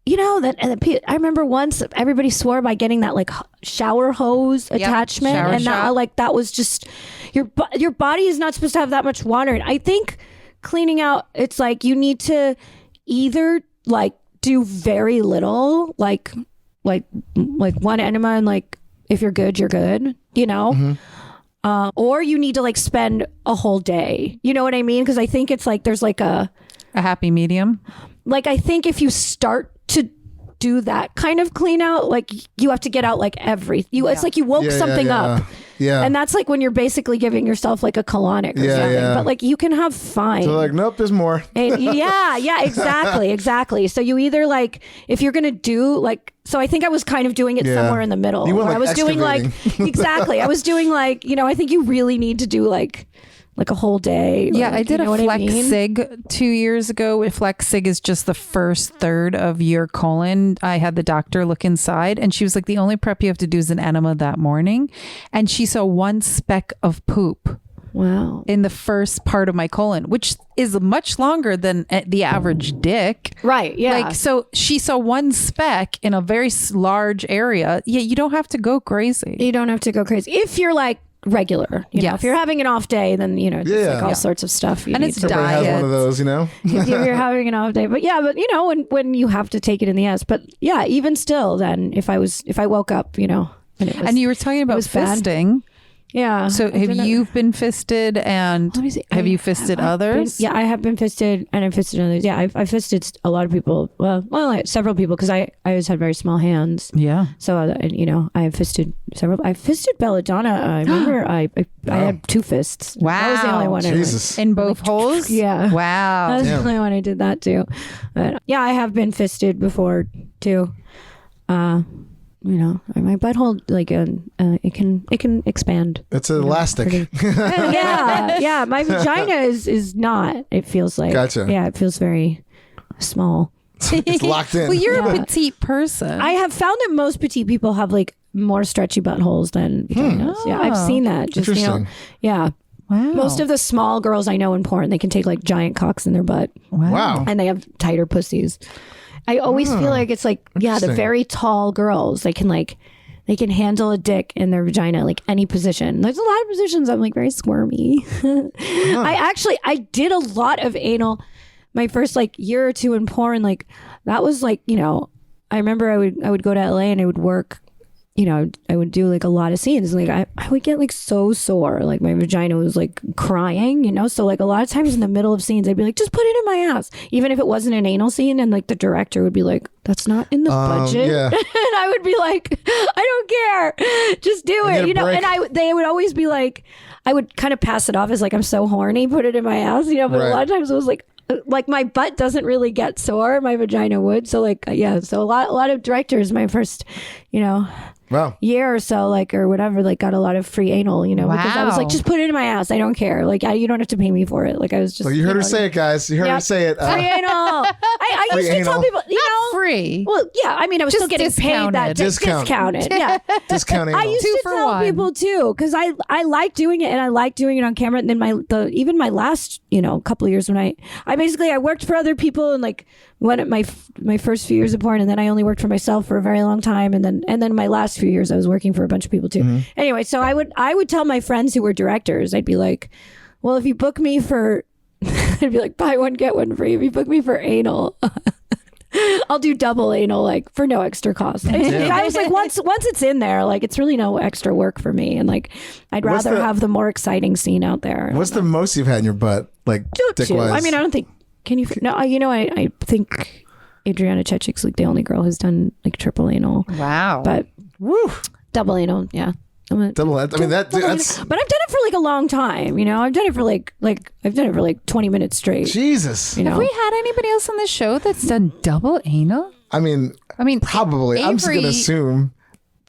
I remember once everybody swore by getting that like shower hose attachment, and that was just your body is not supposed to have that much water. And I think cleaning out, it's like you need to either like do very little, like one enema, and like if you're good, you're good, or you need to like spend a whole day. You know what I mean? Because I think it's like there's like a happy medium. Like I think if you start to do that kind of clean out, like you have to get out like it's like you woke something up. And that's like when you're basically giving yourself like a colonic or something. But like you can have fine. So like, nope, there's more. And exactly. So you either like, if you're gonna do like, so I think I was kind of doing it somewhere in the middle. You went, like, I was doing like exactly. I was doing like, I think you really need to do like a whole day. I did a Flex Sig 2 years ago. Flex Sig is just the first third of your colon. I had the doctor look inside, and she was like, the only prep you have to do is an enema that morning. And she saw 1 speck of poop. Wow. In the first part of my colon, which is much longer than the average dick. Right. Yeah. Like, so she saw 1 speck in a very large area. Yeah. You don't have to go crazy. You don't have to go crazy. If you're like, regular, if you're having an off day, then just like all sorts of stuff. And it's everybody has one of those, if you're having an off day, but when you have to take it in the ass, but even still, then if I woke up, and you were talking about fisting. Yeah. So have you been fisted, and have you fisted others? I have been fisted, and I've fisted others. Yeah, I've fisted a lot of people. Well, several people, because I always had very small hands. Yeah. So I have fisted several. I fisted belladonna. I remember I had 2 fists. Wow. That was the only one. Jesus. In both holes. Yeah. Wow. That was the only one I did that too. But I have been fisted before too. My butthole, like it can expand. It's elastic. Yeah. My vagina is not. It feels like. Gotcha. Yeah, it feels very small. It's locked in. Well, you're a petite person. I have found that most petite people have like more stretchy buttholes than vaginas. Yeah, I've seen that. Just Interesting. Yeah. Wow. Most of the small girls I know in porn, they can take like giant cocks in their butt. Wow. And they have tighter pussies. I always feel like it's like, the very tall girls, they can handle a dick in their vagina, like any position. There's a lot of positions I'm like very squirmy. I did a lot of anal my first like year or 2 in porn. Like that was like, I remember I would go to LA and I would work, I would do like a lot of scenes. Like I would get like so sore, like my vagina was like crying, so like a lot of times in the middle of scenes I'd be like, just put it in my ass, even if it wasn't an anal scene, and like the director would be like, that's not in the budget. And I would be like, I don't care, just do it, and they would always be like, I would kind of pass it off as like, I'm so horny, put it in my ass, but a lot of times it was like my butt doesn't really get sore, my vagina would. So like, so a lot of directors, my first, year or so, like, or whatever, like got a lot of free anal, because I was like, just put it in my ass. I don't care. Like, you don't have to pay me for it. Like, I was just. Well, you heard her say it, guys. You heard her say it. Free anal. I used to tell people, free. Well, yeah. I mean, I was still getting paid that discounted. Yeah. Discounted. I used to tell people too, because I like doing it, and I like doing it on camera. And then even my last, couple of years when I worked for other people, and like my first few years of porn, and then I only worked for myself for a very long time, and then my last few years I was working for a bunch of people too. Anyway, so I would tell my friends who were directors, I'd be like, well, if you book me for I'd be like, buy one get one free. If you book me for anal, I'll do double anal, like for no extra cost. I was like, once it's in there, like it's really no extra work for me, and like I'd rather have the more exciting scene out there. What's the most you've had in your butt, like dick wise? I mean, I don't think. Can you? No, I think Adriana Chechik's like the only girl who's done like triple anal. Wow. But double anal, yeah. Double. I mean that's. But I've done it for like a long time. I've done it for like I've done it for like 20 minutes straight. Jesus. Have we had anybody else on the show that's done double anal? I mean, probably. I'm just Avery- gonna assume.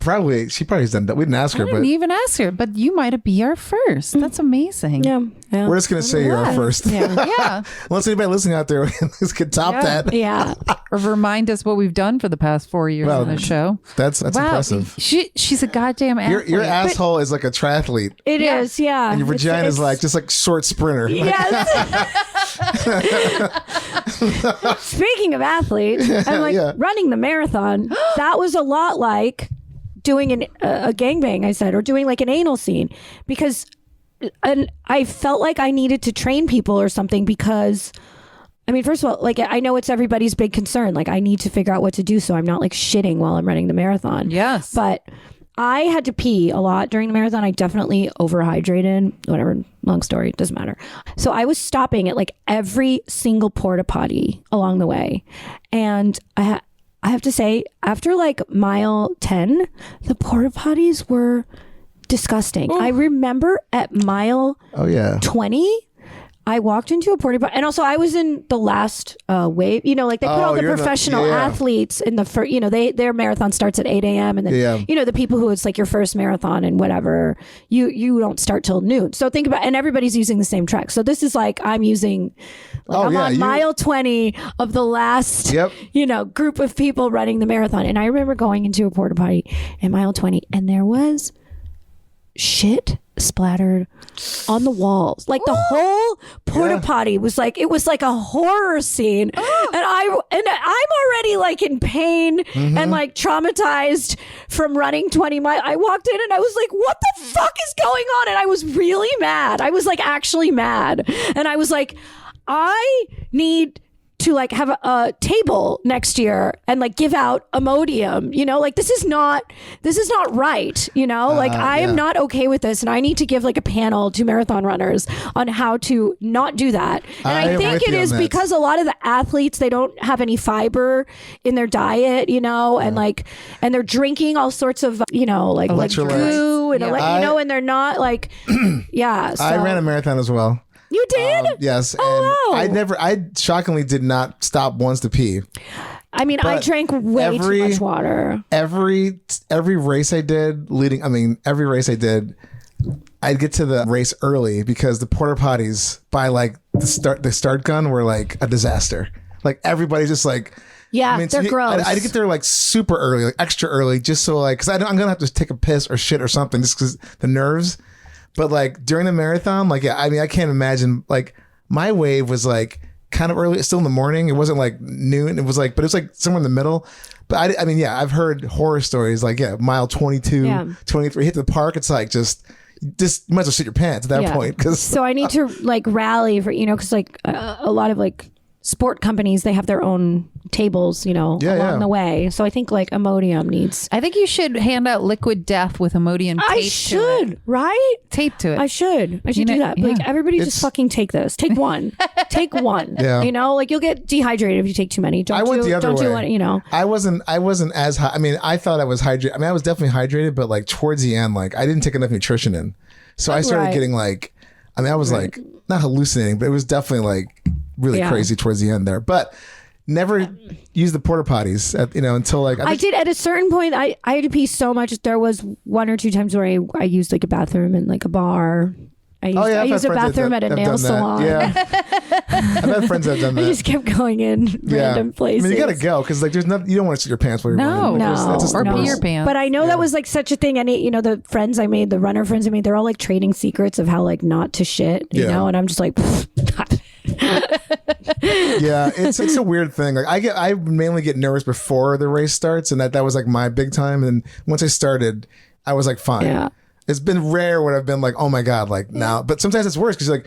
Probably, she probably has done that. We didn't ask I her, didn't but even ask her, but you might be our first. That's amazing. Yeah. we're just gonna say you're our first. Yeah. Unless anybody listening out there could top that. Yeah. Or remind us what we've done for the past 4 years Well, on the show. That's Wow. impressive. She's a goddamn athlete. Your asshole is like a triathlete. It is. Yeah. And your vagina is It's- like just like short sprinter. Yes. Speaking of athletes, I'm like Yeah. running the marathon. That was a lot like doing a gangbang, I said, or doing like an anal scene, because and I felt like I needed to train people or something because. I mean, first of all, like I know it's everybody's big concern. Like I need to figure out what to do so I'm not like shitting while I'm running the marathon. Yes. But I had to pee a lot during the marathon. I definitely overhydrated, whatever, long story, doesn't matter. So I was stopping at like every single porta potty along the way. And I have to say, after like mile 10, the porta potties were disgusting. I remember at mile Oh yeah. 20, I walked into a porta potty, and also I was in the last wave. You know, like they put all the you're in the- professional yeah. athletes in the first. You know, their marathon starts at 8 a.m. and then Yeah. you know the people who it's like your first marathon and whatever. You don't start till noon. So think about, and everybody's using the same track. So this is like I'm using. Like Oh, I'm yeah, on you- mile 20 of the last. Yep. You know, group of people running the marathon, and I remember going into a porta potty at mile 20, and there was shit splattered on the walls. Like the whole porta potty was like, it was like a horror scene. And I'm already like in pain and like traumatized from running 20 miles. I walked in and I was like, what the fuck is going on? And I was really mad. I was like actually mad. And I was like, I need to like have a table next year and like give out Imodium, you know, like this is not right, you know, like I am not okay with this, and I need to give like a panel to marathon runners on how to not do that. And I I am think with it you on is that. because a lot of the athletes, they don't have any fiber in their diet, you know, and like, and they're drinking all sorts of, you know, like Electrolytes. goo and Yeah. you know, and they're not like, yeah. So. I ran a marathon as well. You did? Yes. Oh, and wow. I shockingly did not stop once to pee. I mean, I But drank way too much water. Every race I did every race I did, I'd get to the race early because the porta potties by like the start gun were like a disaster. Like everybody's just like, Yeah, so they're gross. I'd get there like super early, like extra early, just so like, cause I'm gonna have to take a piss or shit or something just cause the nerves. But like during the marathon, like, yeah, I mean, I can't imagine, like my wave was like kind of early, still in the morning. It wasn't like noon. It was like, but it was like somewhere in the middle. But I mean, yeah, I've heard horror stories like, yeah, mile 22, 23, hit the park. It's like, just you might as well shit your pants at that point. Cause So I need to like rally for, you know, cause like a lot of like sport companies, they have their own tables, you know, along the way. So I think like Imodium needs. I think you should hand out liquid death with Imodium tape I to should, it. right? Tape to it. I should do that. yeah. Like everybody It's- just fucking take this. Take one. Take one. Yeah. You know, like you'll get dehydrated if you take too many. I went the other don't way. do one, you know. I wasn't as high. I mean, I thought I was hydrated. I mean, I was definitely hydrated, but like towards the end, like I didn't take enough nutrition in. So I started Right. getting like, I mean, I was like not hallucinating, but it was definitely like really crazy towards the end there. But never use the porta potties at, you know, until like I did at a certain point. I had to pee so much. There was one or two times where I used like a bathroom in like a bar. I used a bathroom at a nail salon. Yeah, I've had friends that have done I that. just kept going in random places. I mean, you gotta go because like there's nothing. You don't want to shit your pants while you're running. Like, No, that's just or the pee worst. your pants. But I know that was like such a thing. And you know, the friends I made, the runner friends I made, they're all like trading secrets of how like not to shit, you Yeah. know? And I'm just like, Yeah, it's a weird thing. Like I mainly get nervous before the race starts, and that was like my big time. And once I started, I was like fine. Yeah. It's been rare when I've been like, oh my god, like now. But sometimes it's worse because like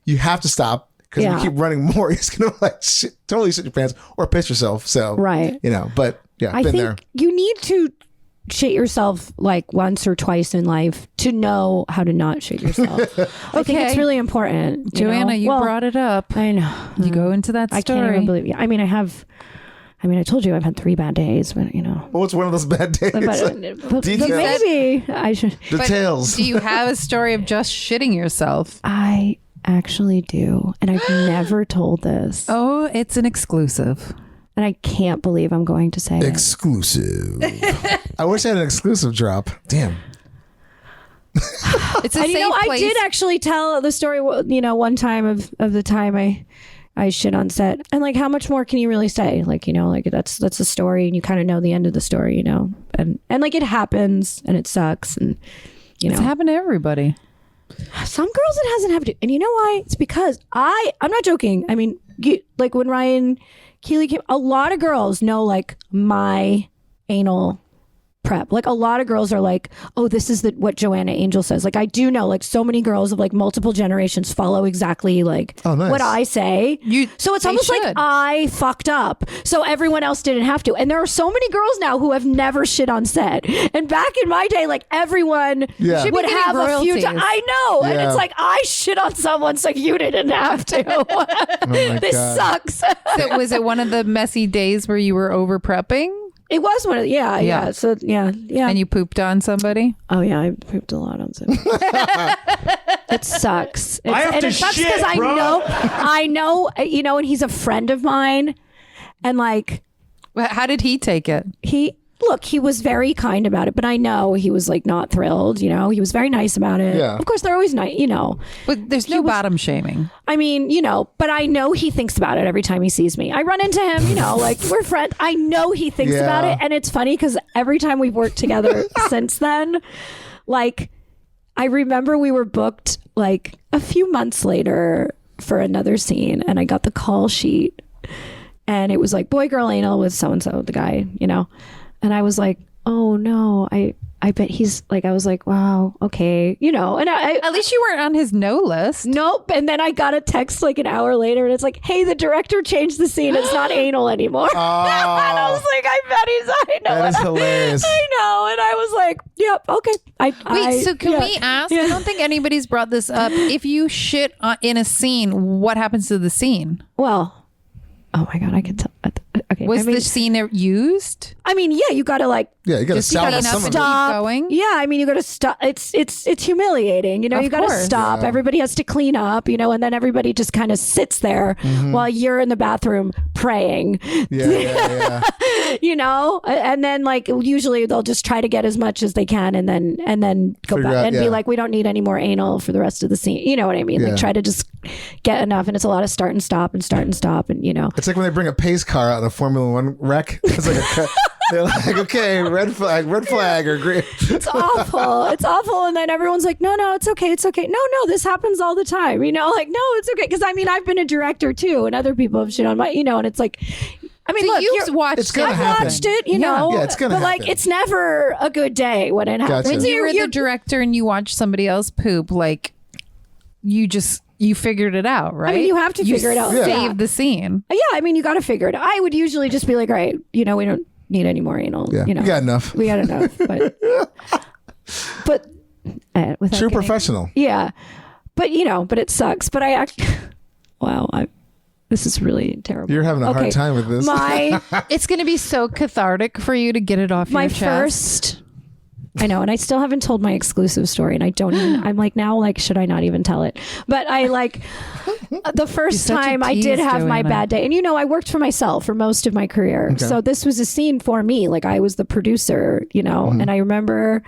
you have to stop because Yeah. if you keep running more, you're just gonna like totally shit your pants or piss yourself. So Right. you know. But yeah, I been think there. you need to shit yourself like once or twice in life to know how to not shit yourself. I think it's really important. Joanna, you brought it up. I know. You go into that story. I can't even believe. I mean, I told you I've had 3 bad days, but you know. Well, it's one of those bad days. But Details. maybe I should. Details. Do you have a story of just shitting yourself? I actually do, and I've never told this. Oh, it's an exclusive. and I can't believe I'm going to say it. Exclusive. I wish I had an exclusive drop. Damn. It's a And safe I place. did actually tell the story, one time of the time I shit on set, and like, how much more can you really say? Like, like that's a story, and you kind of know the end of the story, and like it happens, and it sucks, and It's happened to everybody. some girls it hasn't happened to, and you know why? It's because I'm not joking. I mean, like when Ryan Keeley came, a lot of girls know like my anal prep. Like a lot of girls are like, oh, this is what Joanna Angel says. Like I do know, like so many girls of like multiple generations follow exactly like what I say. So it's almost like I fucked up, so everyone else didn't have to. And there are so many girls now who have never shit on set. And back in my day, like everyone would have a few times. I know, and it's like I shit on someone, so you didn't have to. This sucks. So was it one of the messy days where you were over prepping? It was one of yeah. So yeah. And you pooped on somebody? Oh yeah, I pooped a lot on set. It sucks. It sucks because I know, and he's a friend of mine, and like, How did he take it? He was very kind about it, but I know he was like not thrilled. He was very nice about it. Yeah. Of course, they're always nice. But there's no bottom shaming. I mean, but I know he thinks about it every time he sees me. I run into him, like we're friends. I know he thinks about it. And it's funny because every time we've worked together since then, like I remember we were booked like a few months later for another scene, and I got the call sheet and it was like boy, girl, anal with so-and-so, the guy, and I was like, oh no, I bet he's like, I was like, wow, okay, and At least you weren't on his no list. Nope. And then I got a text like an hour later, and it's like, hey, the director changed the scene. It's not anal anymore. And I was like, I bet I know. That is hilarious. I know. And I was like, yep, okay. Wait, so can we ask? I don't think anybody's brought this up. If you shit in a scene, what happens to the scene? Well, oh my God, I can tell. Okay. Was the scene used? I mean, yeah, you got to like. Yeah, you got to Just clean salvage up some and of it. keep going? Yeah, I mean, you got to stop. It's humiliating. You got to course. stop. Yeah. Everybody has to clean up, and then everybody just kind of sits there while you're in the bathroom praying. Yeah. And then like usually they'll just try to get as much as they can, and then go Figure back out, and be like, we don't need any more anal for the rest of the scene. You know what I mean? Yeah. Like try to just get enough, and it's a lot of start and stop, and It's like when they bring a pace car out in a Formula One wreck. It's like they're like, okay, red flag, or green. It's awful. It's awful. And then everyone's like, no, it's okay. It's okay. No, this happens all the time. Like, no, it's okay. Because I mean, I've been a director too, and other people have shit on my, and it's like, I mean, So look, you've watched It's gonna I've happen. watched it, Yeah, it's gonna but like, happen. it's never a good day when it happens. Gotcha. When you were the director and you watched somebody else poop, like you figured it out, right? I mean, you have to figure it out. Save Yeah. the scene. Yeah, I mean, you got to figure it out. I would usually just be like, all right, we don't need any more anal. Yeah, We got enough. We got enough. But without True getting- professional. Yeah, but but it sucks. But I actually, wow, this is really terrible. You're having a hard time with this. It's going to be so cathartic for you to get it off My your chest. first. I know, and I still haven't told my exclusive story, and I don't even, I'm like, now, like, should I not even tell it? But I like, the first You're such a time I did tease, have my Joanna. bad day, and I worked for myself for most of my career. So this was a scene for me. Like, I was the producer, and I remember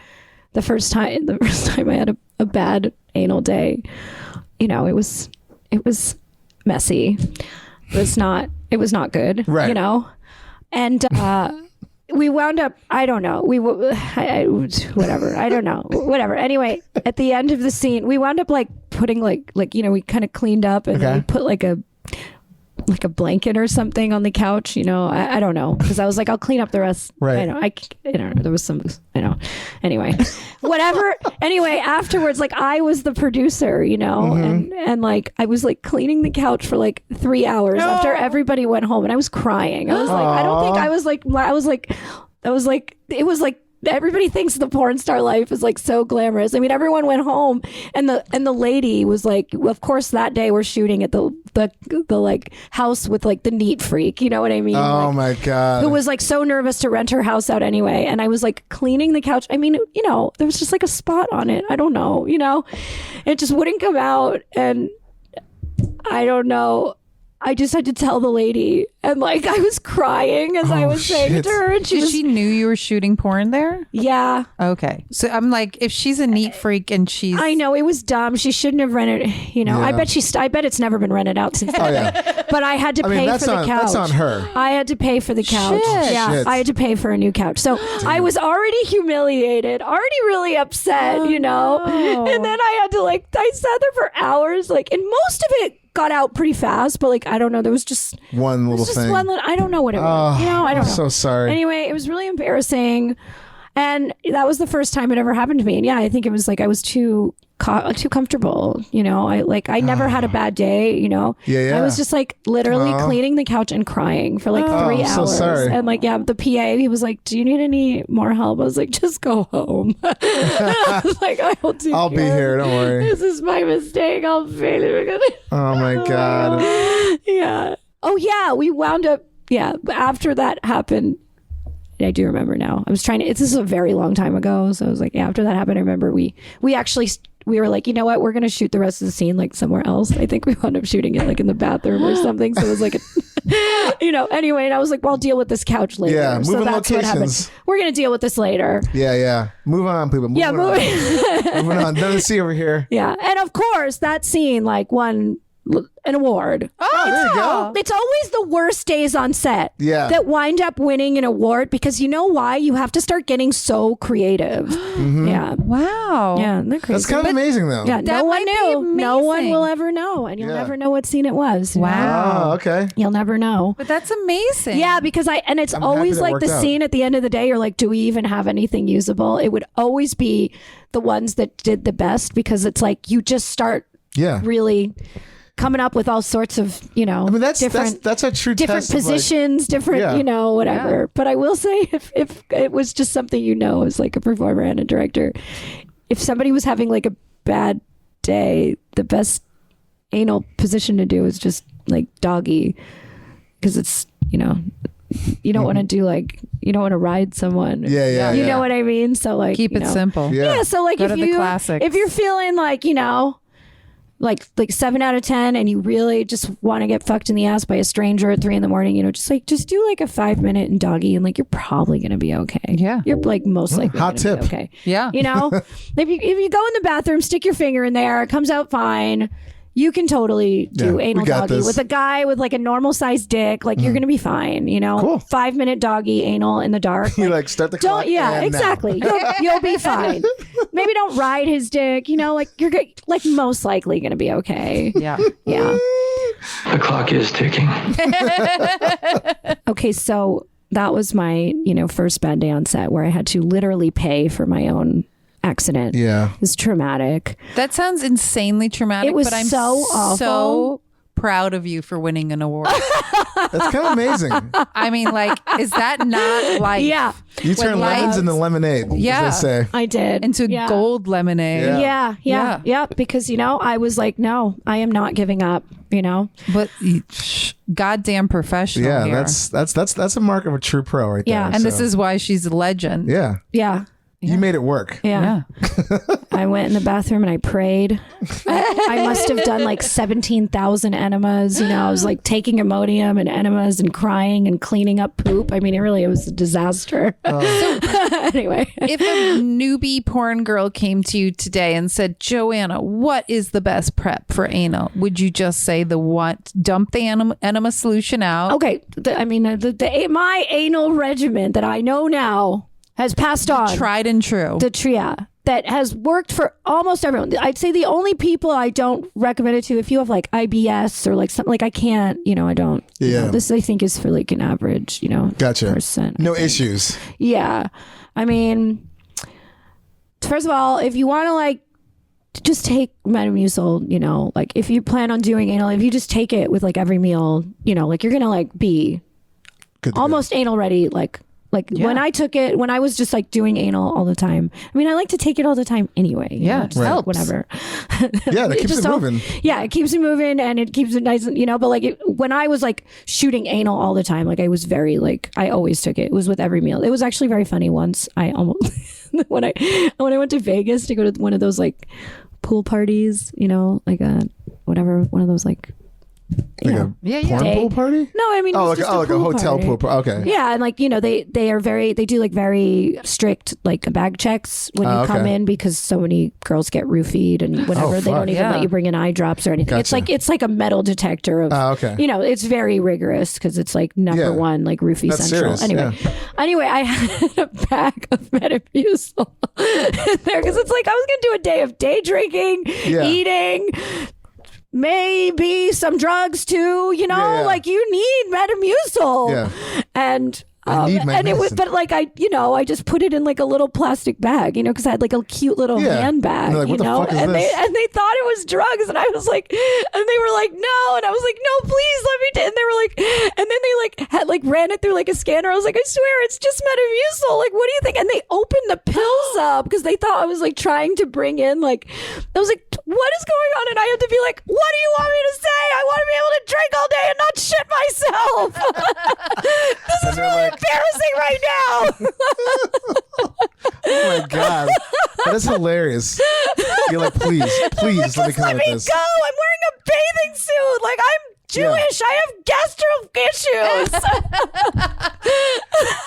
the first time I had a bad anal day, it was messy. It was not good, Right. And, we wound up, I don't know. Whatever. I don't know. Whatever. Anyway, at the end of the scene, we wound up like putting like we kind of cleaned up, and then we put like a blanket or something on the couch. I don't know, because I was like, I'll clean up the rest. Right. I don't know. There was some. Anyway, whatever. Anyway, afterwards, like I was the producer, and like I was like cleaning the couch for like 3 hours after everybody went home, and I was crying. I was like, I don't think I was like, it was like, everybody thinks the porn star life is like so glamorous. I mean, everyone went home, and the lady was like, of course, that day we're shooting at the like house with like the neat freak. You know what I mean? Oh Like, my God. who was like so nervous to rent her house out anyway. And I was like cleaning the couch. I mean, there was just like a spot on it. I don't know, it just wouldn't come out. And I don't know. I just had to tell the lady, and like I was crying as I was saying it to her, and She knew you were shooting porn there? yeah. Okay. So I'm like, if she's a neat freak and she's... I know, it was dumb. She shouldn't have rented. You know, Yeah. I bet it's never been rented out since. Oh yeah. But I had to pay for the couch. That's on her. I had to pay for the couch. Shit. Yeah, Shit. I had to pay for a new couch. So I was already humiliated, already really upset, you know. no. And then I had to I sat there for hours, and most of it got out pretty fast, but I don't know, there was just One little just thing. one little, I don't know what it was. You know, I don't know. So sorry. Anyway, it was really embarrassing. And that was the first time it ever happened to me. And yeah, I think it was I was too comfortable, you know. I never had a bad day, you know. Yeah. I was just literally Aw. cleaning the couch and crying for 3 I'm hours. so sorry. And the PA, he was like, "Do you need any more help?" I was like, "Just go home." I was like, I'll be here. Don't worry. This is my mistake. I'll feel it. Oh my god. Yeah. Oh yeah, we wound up. Yeah, after that happened, I do remember now. I was trying to. This is a very long time ago, so I was like, yeah. After that happened, I remember we actually we were like, you know what, we're gonna shoot the rest of the scene somewhere else. I think we wound up shooting it in the bathroom or something. So it was you know. Anyway, and I was like, well, I'll deal with this couch later. Yeah, so moving that's what happened. locations. We're gonna deal with this later. Yeah. Move on, people. Yeah, moving. Moving on. Nothing to see over here. Yeah, and of course that scene won an award. Oh, there you go. It's always the worst days on set Yeah. that wind up winning an award, because you know why? You have to start getting so creative. Yeah. Wow. Yeah, they're crazy. That's kind of amazing, though. Yeah, That no one might be knew. No one amazing. will ever know, and you'll Yeah. never know what scene it was. you know? Wow. Oh, okay. You'll never know. But that's amazing. Yeah, because it's I'm always happy that the worked out. scene at the end of the day. You're like, do we even have anything usable? It would always be the ones that did the best, because it's you just start Yeah. really coming up with all sorts of, you know, I mean, that's different a true different test of, positions, different, Yeah. you know, whatever. Yeah. But I will say, if it was just something, you know, as a performer and a director, if somebody was having a bad day, the best anal position to do is just doggy, because it's, you know, you don't want to do you don't want to ride someone. Yeah. You know what I mean? So Keep you it know. simple. Yeah. Yeah. So Go if to the you classics. if you're feeling you know, like 7 out of 10, and you really just want to get fucked in the ass by a stranger at 3 a.m, you know, just do a 5-minute in doggy, and you're probably gonna be okay. Yeah. You're most likely hot gonna be tip. okay. Yeah. You know, if you go in the bathroom, stick your finger in there, it comes out fine. You can totally do Yeah, anal we got doggy this. with a guy with a normal sized dick. You're gonna be fine. You know, Cool. 5-minute doggy anal in the dark. You start the clock. Don't, yeah, and now. exactly. You'll be fine. Maybe don't ride his dick. You know, you're most likely gonna be okay. Yeah. Yeah. The clock is ticking. Okay, so that was my first bad day on set, where I had to literally pay for my own accident. Yeah. It was traumatic. That sounds insanely traumatic, It was but I'm so awful. so proud of you for winning an award. That's kind of amazing. I mean, is that not life? Yeah, You turn lemons into lemonade, Yeah. as they say. I did. Into Yeah. gold lemonade. Yeah. Yeah. Because I was no, I am not giving up. You know. But goddamn professional Yeah, here. that's a mark of a true pro right there. Yeah. and this so. is why she's a legend. Yeah. Yeah. You made it work. Yeah. I went in the bathroom and I prayed. I must have done 17,000 enemas. You know, I was taking Imodium and enemas and crying and cleaning up poop. I mean, it was a disaster. Anyway. If a newbie porn girl came to you today and said, Joanna, what is the best prep for anal? Would you just say dump the enema solution out? Okay. My anal regimen that I know now has passed on. Tried and true. The TRIA that has worked for almost everyone. I'd say the only people I don't recommend it to, if you have IBS or something, I can't, I don't. Yeah. This I think is for an average, Gotcha. person. No issues. Yeah. I mean, first of all, if you want to just take Metamucil, if you plan on doing anal, if you just take it with every meal, you're going to be Good to almost anal ready, when I took it, when I was just doing anal all the time. I mean, I like to take it all the time anyway. Yeah, just helps. whatever. Yeah, that keeps just it moving. Yeah, it keeps it moving and it keeps it nice. But when I was shooting anal all the time, I was very I always took it. It was with every meal. It was actually very funny once. I almost when I went to Vegas to go to one of those pool parties, whatever, one of those Like a porn Day. pool party? No, I mean, Oh, it's like, just like a hotel party. pool party. Okay. Yeah, and like, you know, they do like very strict like bag checks when you come okay. in, because so many girls get roofied and whatever. They fuck. don't even let you bring in eye drops or anything. Gotcha. It's like a metal detector of okay. you know, it's very rigorous because it's like number one, like roofie That's central. serious, Anyway, I had a bag of Metamucil in there because it's like I was gonna do a day of day drinking, eating, maybe some drugs too, you know, like you need Metamucil. And I need my and it was, medicine. but like I just put it in like a little plastic bag, you know, because I had like a cute little handbag, like, you what the know, fuck is and this? they thought it was drugs, and I was like, and they were like, no, and I was like, no, please let me, and they were like, and then they like had like ran it through like a scanner. I was like, I swear it's just Metamucil. Like, what do you think? And they opened the pills up because they thought I was like trying to bring in like, I was like, what is going on? And I had to be like, what do you want me to say? I want to be able to drink all day and not shit myself. This is really embarrassing right now. Oh my God. That is hilarious. You're like, please let me come out Let with me this. go. I'm wearing a bathing suit. Like, I'm Jewish. I have gastro issues.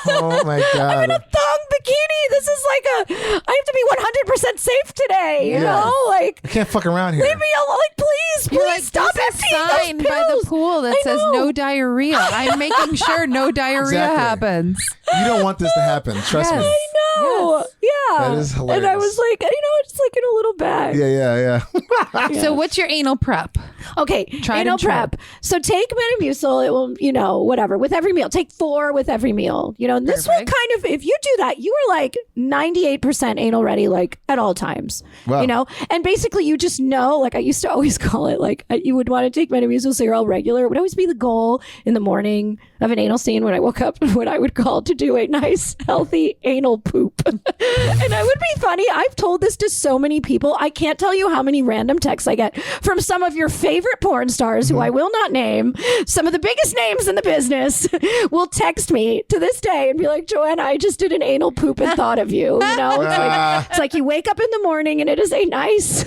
Oh my God. I'm in a thong bikini. This is like I have to be 100% safe today. You know, like I can't fuck around here. leave me alone. Like, please, You're please like, stop there's a emptying sign those by the pills. pool that I says know. no diarrhea. I'm making sure no diarrhea Exactly. happens. You don't want this to happen. Trust me. I know. Yeah. That is hilarious. And I was like, you know, it's like in a little bag. Yeah. So what's your anal prep? Okay, Tried anal and true. prep. So take Metamucil. It will, you know, whatever, with every meal. Take 4 with every meal. You know, and this will Perfect. kind of, if you do that, you are like 98% anal ready, like at all times. Wow. You know, and basically you just know, like I used to always call it, like you would want to take Metamucil so you're all regular. It would always be the goal in the morning of an anal scene when I woke up, what I would call to do a nice, healthy anal poop. And I would be funny. I've told this to so many people. I can't tell you how many random texts I get from some of your favorite porn stars who I will not name. Some of the biggest names in the business will text me to this day and be like, Joanna, I just did an anal poop and thought of you. You know, it's like you wake up in the morning and it is a nice,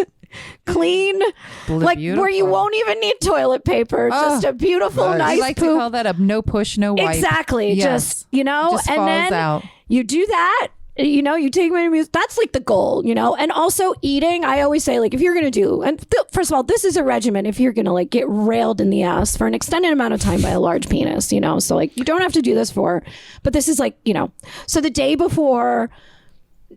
clean, like where you won't even need toilet paper, just a beautiful, nice I like poop. to call that a no push, no wipe. Exactly. Yes. Just, you know, Just and falls then out. you do that. You know, you take Metamucil. That's like the goal, you know, and also eating. I always say, like, if you're going to do, and first of all, this is a regimen if you're going to like get railed in the ass for an extended amount of time by a large penis, you know, so like you don't have to do this but this is like, you know, so the day before,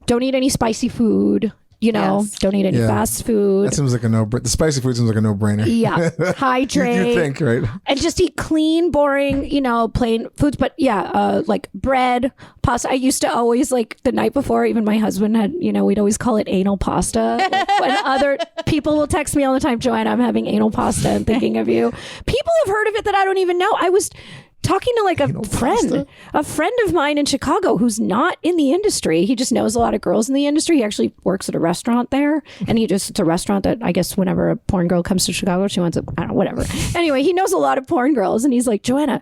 don't eat any spicy food. You know, don't eat any fast food. That seems like a no-brainer. The spicy food seems like a no-brainer. Yeah. Hydrate. You think, right? And just eat clean, boring, you know, plain foods. But like bread, pasta. I used to always, like the night before, even my husband had, you know, we'd always call it anal pasta. Like, when other people will text me all the time, Joanna, I'm having anal pasta and thinking of you. People have heard of it that I don't even know. I was talking to like a friend of mine in Chicago who's not in the industry. He just knows a lot of girls in the industry. He actually works at a restaurant there, and it's a restaurant that I guess whenever a porn girl comes to Chicago, she wants I don't know, whatever. Anyway, he knows a lot of porn girls, and he's like, Joanna,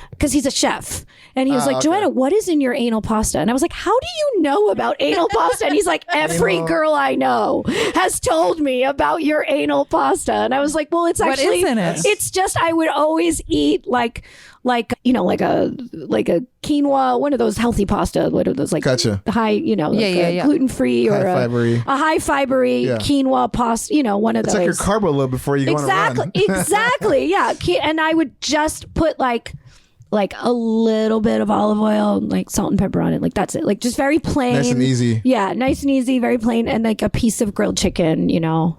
because he's a chef. And he was like, Joanna, what is in your anal pasta? And I was like, how do you know about anal pasta? And he's like, every girl I know has told me about your anal pasta. And I was like, well, it's actually, what is in it? It's just, I would always eat like you know, like a quinoa, one of those healthy pasta, what are those like high, you know, gluten free or a high fibery quinoa pasta, you know, one of those. It's like your carbo load before you go on a run. Exactly, yeah. And I would just put like a little bit of olive oil, like salt and pepper on it. Like that's it. Like just very plain. Nice and easy. Yeah, nice and easy, very plain, and like a piece of grilled chicken, you know.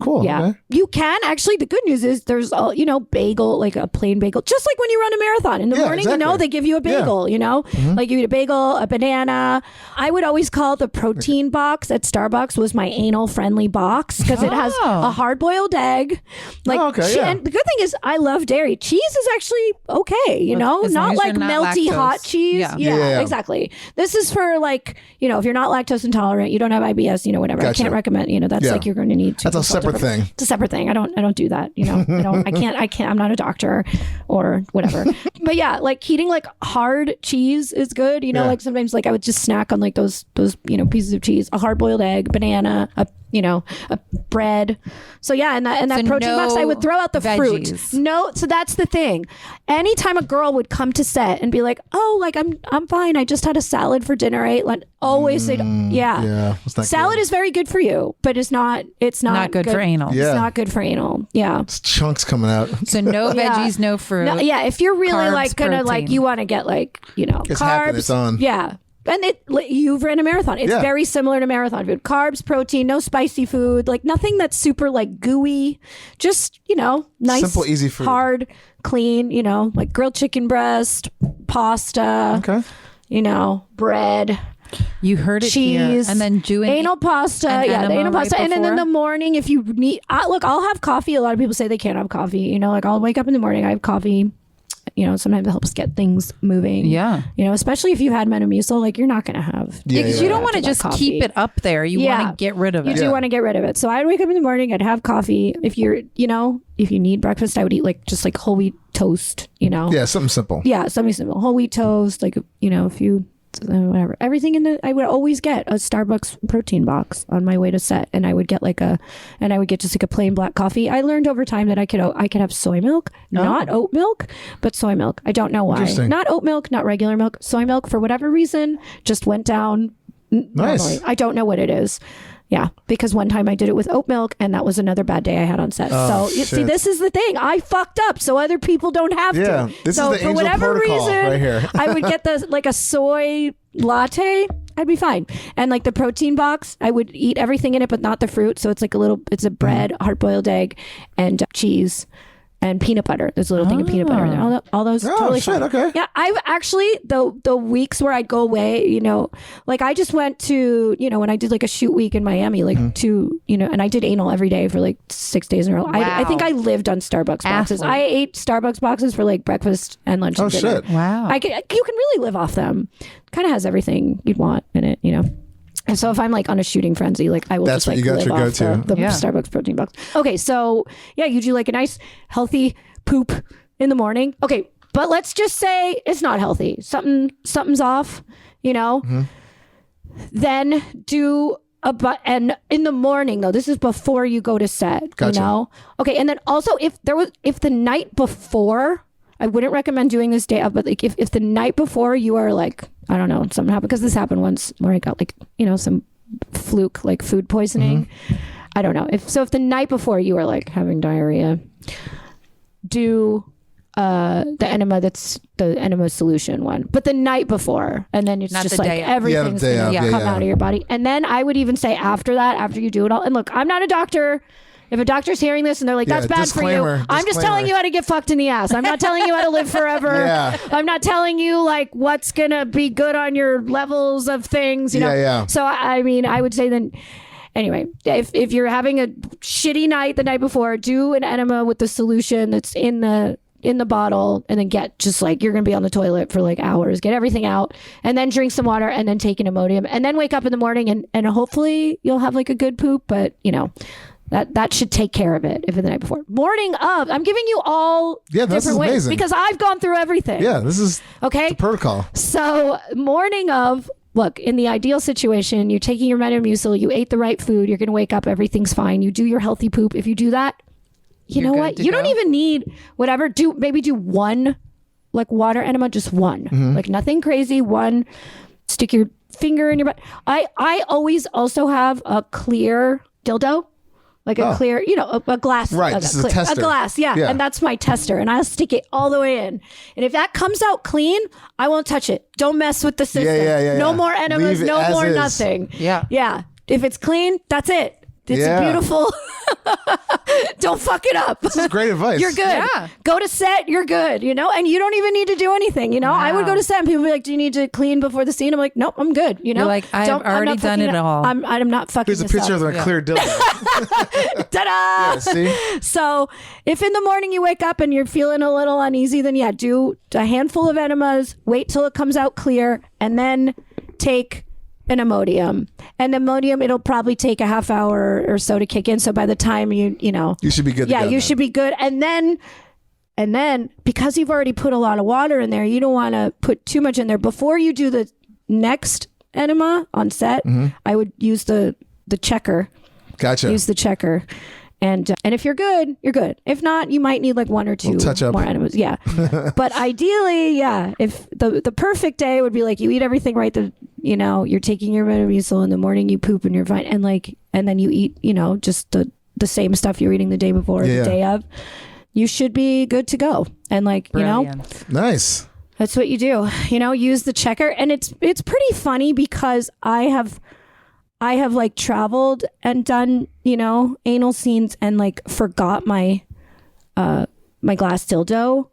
Cool. Yeah. Okay. You can actually, the good news is there's, you know, bagel, like a plain bagel, just like when you run a marathon in the morning, you know, they give you a bagel, you know, like you eat a bagel, a banana. I would always call the protein box at Starbucks was my anal friendly box because it has a hard boiled egg. Like, and the good thing is I love dairy. Cheese is actually okay, you know, as long not as like you're not melty lactose. hot cheese. Yeah. Exactly. This is for like, you know, if you're not lactose intolerant, you don't have IBS, you know, whatever. I can't recommend, you know, that's like you're going to need to. That's a separate thing. It's a separate thing. I don't do that, you know. I can't I'm not a doctor or whatever. But yeah, like eating like hard cheese is good, you know, like sometimes like I would just snack on like those you know, pieces of cheese, a hard boiled egg, banana, a bread. So yeah, and that So protein box, I would throw out the fruit. veggies. No, so that's the thing. Anytime a girl would come to set and be like, "Oh, like I'm fine. I just had a salad for dinner. I ate lunch." Always say, "Yeah, Yeah, it's not salad good. is very good for you, but it's not Not good for anal. Yeah. It's not good for anal. Yeah." It's chunks coming out. So no Yeah. veggies, no fruit. No, yeah, if you're really Carbs, like gonna like protein. you want to get like It's carbs, happening, it's on. yeah. And you've ran a marathon. It's Yeah. very similar to marathon food. Carbs, protein, no spicy food, like nothing that's super like gooey. Just nice, Simple, easy food. hard, clean. Like grilled chicken breast, pasta. Okay. Bread. You heard it here. Cheese, And then do an anal pasta, an the enema anal pasta, right and then in the before? morning, if you need, look, I'll have coffee. A lot of people say they can't have coffee. Like I'll wake up in the morning, I have coffee. Sometimes it helps get things moving. Yeah. Especially if you had Metamucil, like you're not going to have. Yeah, Because yeah. you don't want to After that just coffee. keep it up there. You want to get rid of You it. do Yeah. want to get rid of it. So I'd wake up in the morning, I'd have coffee. If if you need breakfast, I would eat like just like whole wheat toast. Yeah, something simple. Yeah, something simple. Whole wheat toast, like a few whatever. Everything I would always get a Starbucks protein box on my way to set, and I would get just like a plain black coffee. I learned over time that I could have soy milk, not oat milk, but soy milk. I don't know why. Interesting. Not oat milk, not regular milk. Soy milk for whatever reason just went down. Nice. Normally. I don't know what it is. Yeah, because one time I did it with oat milk, and that was another bad day I had on set. Oh, so you see, shit. this is the thing. I fucked up, so other people don't have Yeah, to. this is so the for Angel whatever protocol reason, right here. I would get a soy latte. I'd be fine. And like the protein box, I would eat everything in it, but not the fruit. So it's like it's a bread, hard boiled egg, and cheese. And peanut butter. There's a little thing of peanut butter in there. All those totally shit, fine. okay. Yeah, I've actually the weeks where I'd go away, like I just went to, when I did like a shoot week in Miami, like and I did anal every day for like 6 days in a row. I think I lived on Starbucks boxes. Athlete. I ate Starbucks boxes for like breakfast and lunch and dinner. Shit. Wow. You can really live off them. Kind of has everything you'd want in it, And so if I'm like on a shooting frenzy, like I will That's just what like you got live your off go-to. the Yeah. Starbucks protein box. Okay, so yeah, you do like a nice healthy poop in the morning. Okay, but let's just say it's not healthy. Something's off, Then do and in the morning though, this is before you go to set, Gotcha. Okay, and then also if the night before, I wouldn't recommend doing this day of, but like if the night before you are like, I don't know, something happened, because this happened once where I got like, some fluke like food poisoning. I don't know. If the night before you are like having diarrhea, do the enema, that's the enema solution one, but the night before, and then it's Not just the like day of. everything's day gonna of, come out of your body. And then I would even say after that, after you do it all, and look, I'm not a doctor. If a doctor's hearing this and they're like, that's bad for you, I'm just telling you how to get fucked in the ass. I'm not telling you how to live forever. Yeah. I'm not telling you like what's gonna be good on your levels of things, Yeah. So I mean, I would say then, anyway, if you're having a shitty night the night before, do an enema with the solution that's in the bottle, and then get just like, you're gonna be on the toilet for like hours, get everything out, and then drink some water, and then take an Imodium, and then wake up in the morning, and hopefully you'll have like a good poop, but that should take care of it if it's the night before. Morning of, I'm giving you all Yeah, this different is ways amazing. because I've gone through everything. Yeah, this is Okay. the protocol. So morning of, look, in the ideal situation, you're taking your Metamucil, you ate the right food, you're going to wake up, everything's fine. You do your healthy poop. If you do that, you know good what? to You don't go. even need whatever. Maybe do one, like water enema, just one. Like nothing crazy. One, stick your finger in your butt. I always also have a clear dildo. Like a clear, a glass. Right, this is a tester. A glass, yeah. Yeah. And that's my tester. And I'll stick it all the way in. And if that comes out clean, I won't touch it. Don't mess with the system. Yeah. No more enemas, Leave it no as more is. nothing. Yeah. Yeah. If it's clean, that's it. It's Yeah. beautiful. Don't fuck it up. This is great advice. You're good. Yeah. Go to set, you're good, and you don't even need to do anything, I would go to set and people be like, do you need to clean before the scene? I'm like, nope, I'm good, You're like, I've I'm already not done fucking it up. all. I'm not fucking Here's a this picture up. of a clear dildo. Ta-da! Yeah, see? So if in the morning you wake up and you're feeling a little uneasy, then yeah, do a handful of enemas, wait till it comes out clear, and then take an Imodium. And Imodium, it'll probably take a half hour or so to kick in. So by the time you should be good to yeah, go you then. should be good. And then because you've already put a lot of water in there, you don't want to put too much in there. Before you do the next enema on set, I would use the checker Gotcha. Use the checker. And if you're good, you're good. If not, you might need like one or two touch up. more enemas. Yeah. But ideally, yeah, if the perfect day would be like you eat everything right, you're taking your Metamucil in the morning, you poop and you're fine. And then you eat, just the same stuff you're eating the day before or the day of. You should be good to go. And Brilliant. Nice. that's what you do. Use the checker. And it's pretty funny because I have like traveled and done, anal scenes and like forgot my glass dildo.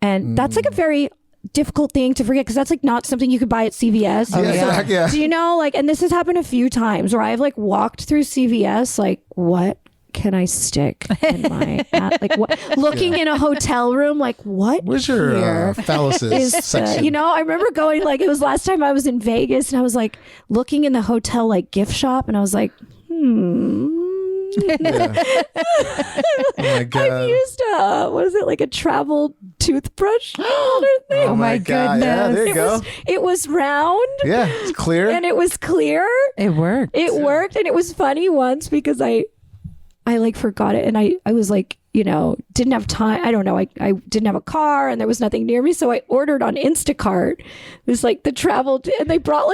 And that's like a very difficult thing to forget because that's like not something you could buy at CVS. Yeah. Do you know, and this has happened a few times where I've like walked through CVS, like, what can I stick in my what? Looking in a hotel room, like, what? Where's your phalluses section? I remember going it was last time I was in Vegas and I was like looking in the hotel gift shop and I was like, Yeah. Oh my God. I've used a travel toothbrush holder thing. Oh my God. Yeah, goodness. there you go. It was round. Yeah, it's clear. And it was clear. It worked. It worked. And it was funny once because I forgot it and I was didn't have time. I don't know. I didn't have a car and there was nothing near me. So I ordered on Instacart. It was the travel and they brought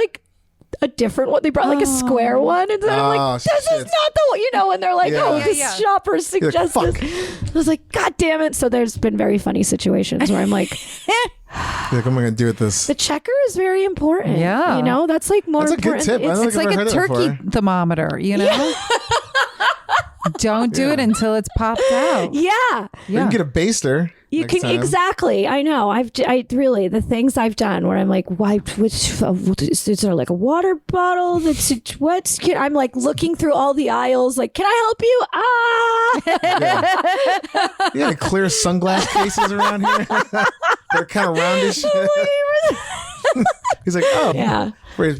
a different one. They brought a square one. And then I'm like, this is not the one, and they're like, this shopper suggests this. I was like, God damn it. So there's been very funny situations where I'm like, what am I going to do with this? the checker is very important. Yeah. That's more That's a good important. tip. I don't It's think I've like ever a heard that turkey before. thermometer, Don't do it until it's popped out. Yeah. You can get a baster. You next can time. exactly. I know. I really the things I've done where I'm like, why? Is there like a water bottle? I'm like looking through all the aisles. Like, can I help you? Ah. You got clear sunglass cases around here. They're kind of roundish. He's like, oh. Yeah.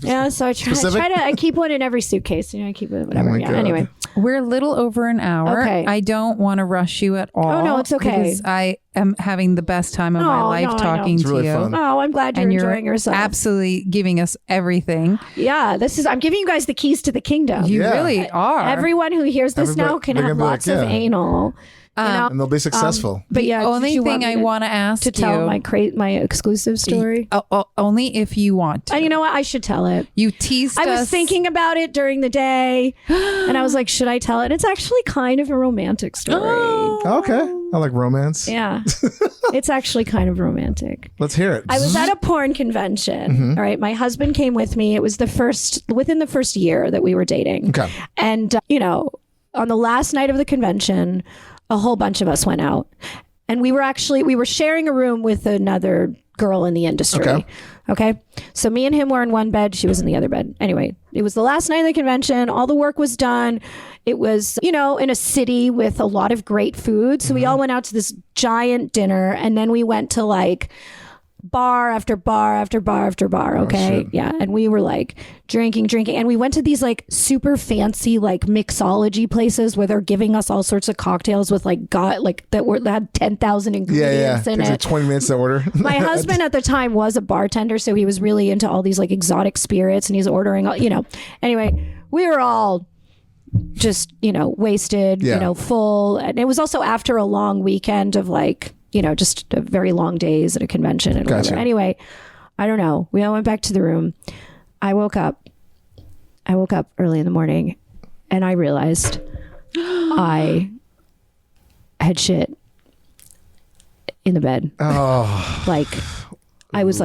Yeah. So I try to. I keep one in every suitcase. I keep it. Whatever. Oh my Yeah. God. Anyway. We're a little over an hour. Okay. I don't want to rush you at all. Oh, no, it's okay. Because I am having the best time of my life no, I know. talking It's to really you. fun. Oh, I'm glad you're And you're enjoying yourself. absolutely giving us everything. Yeah. I'm giving you guys the keys to the kingdom. You Yeah. really are. Everyone who hears this now can they're have gonna be lots like, of yeah. anal. And they'll be successful. But yeah, Only did you thing me I want to ask to tell you my exclusive story. only if you want to. You know what? I should tell it. You teased us. I was thinking about it during the day, and I was like, should I tell it? It's actually kind of a romantic story. Okay. I like romance. Yeah, it's actually kind of romantic. Let's hear it. I was at a porn convention. All right, my husband came with me. It was within the first year that we were dating. Okay. And on the last night of the convention, a whole bunch of us went out, and we were sharing a room with another girl in the industry. Okay. So me and him were in one bed. She was in the other bed. Anyway, it was the last night of the convention. All the work was done. It was, in a city with a lot of great food. So we all went out to this giant dinner, and then we went to bar after bar after bar after bar. Okay. Yeah. And we were drinking. And we went to these super fancy mixology places where they're giving us all sorts of cocktails with that had 10,000 ingredients in Takes it. like 20 minutes to order. My husband at the time was a bartender, so he was really into all these exotic spirits, and he's ordering all, Anyway, we were all just, wasted, full. And it was also after a long weekend of just very long days at a convention and whatever. Anyway, I don't know. We all went back to the room. I woke up early in the morning and I realized I had shit in the bed. Oh. I was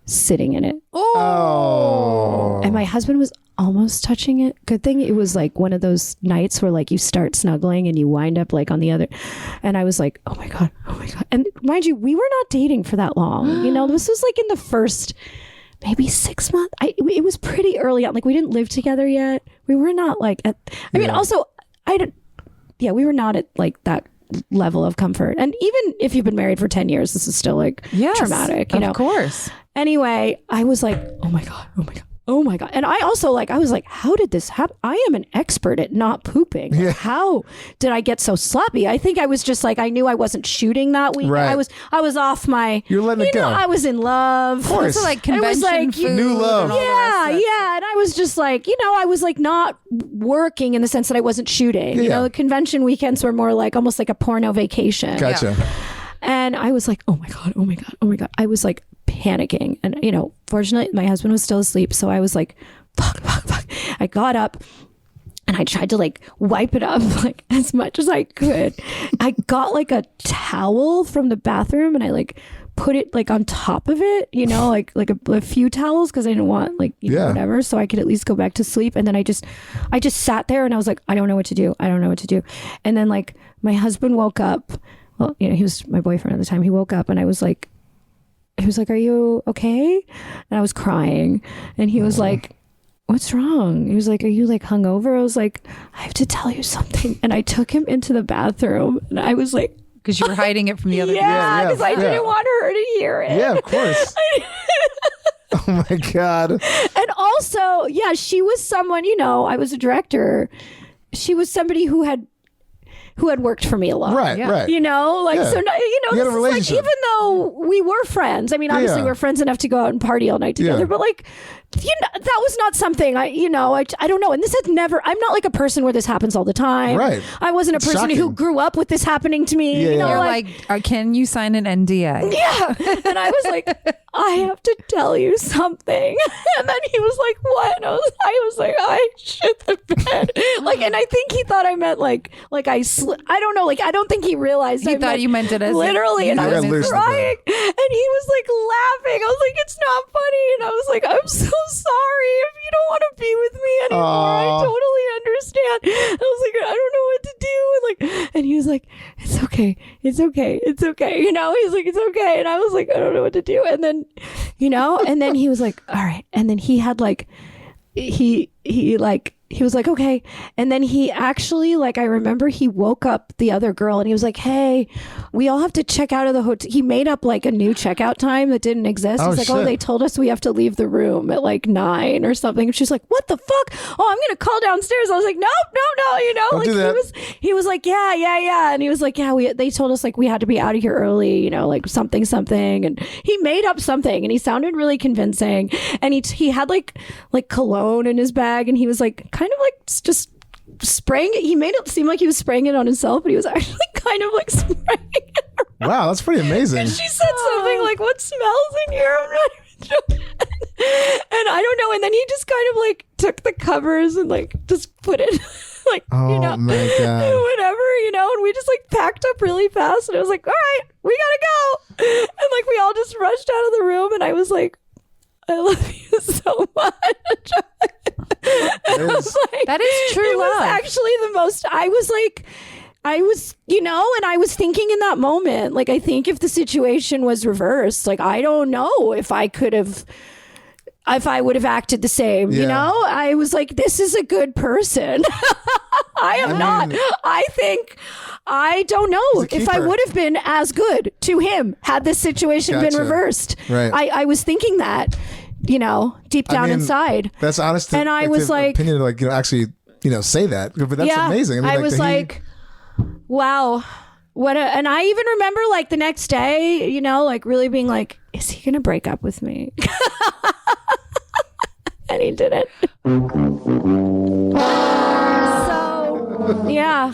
sitting in it. Oh. And my husband was almost touching it. Good thing it was one of those nights where you start snuggling and you wind up on the other. And I was like, oh my God. And mind you, we were not dating for that long. This was in the first maybe 6 months. It was pretty early on. We didn't live together yet. We were not also we were not at that level of comfort. And even if you've been married for 10 years, this is still traumatic, Of course. Anyway, I was like, oh my God. oh my God. And I also I was like, how did this happen? I am an expert at not pooping. Yeah. How did I get so sloppy? I think I was just I knew I wasn't shooting that week. Right. I was off my, You're letting it go. I was in love. Of course. So like It was convention like, food. New love. and all the rest of it. Yeah. And I was just I was not working in the sense that I wasn't shooting. You Yeah. know, the convention weekends were more almost like a porno vacation. Gotcha. And I was like, oh my God, oh my God, oh my God. I was panicking. And, fortunately, my husband was still asleep. So I was like, fuck. I got up and I tried to wipe it up as much as I could. I got a towel from the bathroom and I put it on top of it, a few towels because I didn't want whatever, so I could at least go back to sleep. And then I just sat there and I was like, I don't know what to do. And then my husband woke up. Well, he was my boyfriend at the time. He woke up and he was like, are you okay? And I was crying and he was like, what's wrong? He was like, are you hungover? I was like, I have to tell you something. And I took him into the bathroom and I was like, Because you were hiding it from the other yeah, because I didn't want her to hear it. Yeah, of course. Oh my God. And also, yeah, she was someone, I was a director. She was somebody who had worked for me a lot. Right, Yeah. right. So, You had a this is relationship. even though we were friends, I mean, obviously Yeah. we're friends enough to go out and party all night together, Yeah. but that was not something I don't know. And this had never, I'm not a person where this happens all the time. Right. I wasn't a It's person who shocking. grew up with this happening to me. Yeah, you know, yeah. You're can you sign an NDA? yeah. And I was like, I have to tell you something. And then he was like, what? And I was like, I shit the bed. And I think he thought I meant I don't know. I don't think he realized He thought you meant it as literally. And I got was loose in the crying. And he was laughing. I was like, it's not funny. And I was like, I'm so sorry if you don't want to be with me anymore. Aw. I totally understand. I was like, I don't know what to do. And he was like, it's okay. It's okay. It's okay. He's like, it's okay. And I was like, I don't know what to do. And then, and then he was like, all right. And then he had he was like, okay. And then he actually, I remember he woke up the other girl and he was like, hey, we all have to check out of the hotel. He made up a new checkout time that didn't exist. Oh, He's like, oh, shit. they told us we have to leave the room at 9 or something. And she's like, what the fuck? Oh, I'm going to call downstairs. I was like, no. Don't do that. He was like, yeah. And he was like, yeah, they told us we had to be out of here early, something. And he made up something and he sounded really convincing. And he had cologne in his bag and he was kind of just spraying it. He made it seem like he was spraying it on himself, but he was actually kind of spraying it around. Wow, that's pretty amazing. She said something what smells in here? I'm not even joking. And I don't know. And then he just kind of took the covers and just put it Oh my God. whatever, and we just packed up really fast. And I was like, all right, we gotta go. And we all just rushed out of the room. And I was like, I love you so much. That is true it love. was actually the most, I was and I was thinking in that moment, I think if the situation was reversed, I don't know if I would have acted the same, Yeah. I was like, this is a good person. I am not. I think, I don't know He's a if I keeper. would have been as good to him had this situation been Gotcha. reversed. Right. I was thinking that, deep down inside. That's honest. And I was opinion to actually, say that. But that's amazing. I was that wow. And I even remember the next day, really being is he going to break up with me? And he didn't. So, yeah.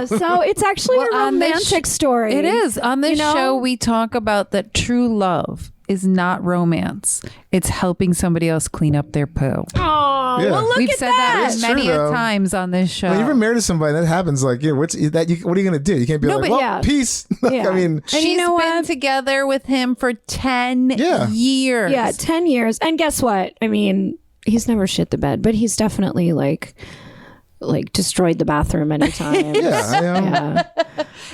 So it's actually a on this romantic story. It is. On this show, we talk about that true love is not romance. It's helping somebody else clean up their poo. Oh, Yeah. well, look We've at said that It's many true, though. times on this show. when you're married to somebody, that happens. What are you gonna do? You can't be No, but well, yeah. peace. Yeah. I mean, And She's you know been what? together with him for 10 Yeah. years. Yeah, 10 years. And guess what? I mean, he's never shit the bed, but he's definitely destroyed the bathroom many times. yeah.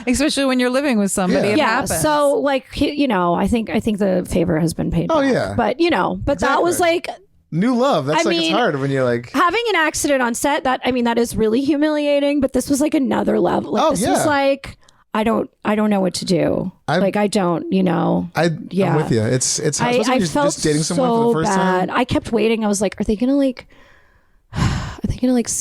Especially when you're living with somebody. Yeah. It Yeah, happens. so I think the favor has been paid. Oh, back. yeah. But that was New love. That's I it's mean, hard when you're having an accident on set. That is really humiliating. But this was another level. Oh, This yeah. was I don't know what to do. I'm with you. It's I especially when you're felt just dating someone for the first bad. time. I kept waiting. I was like, are they gonna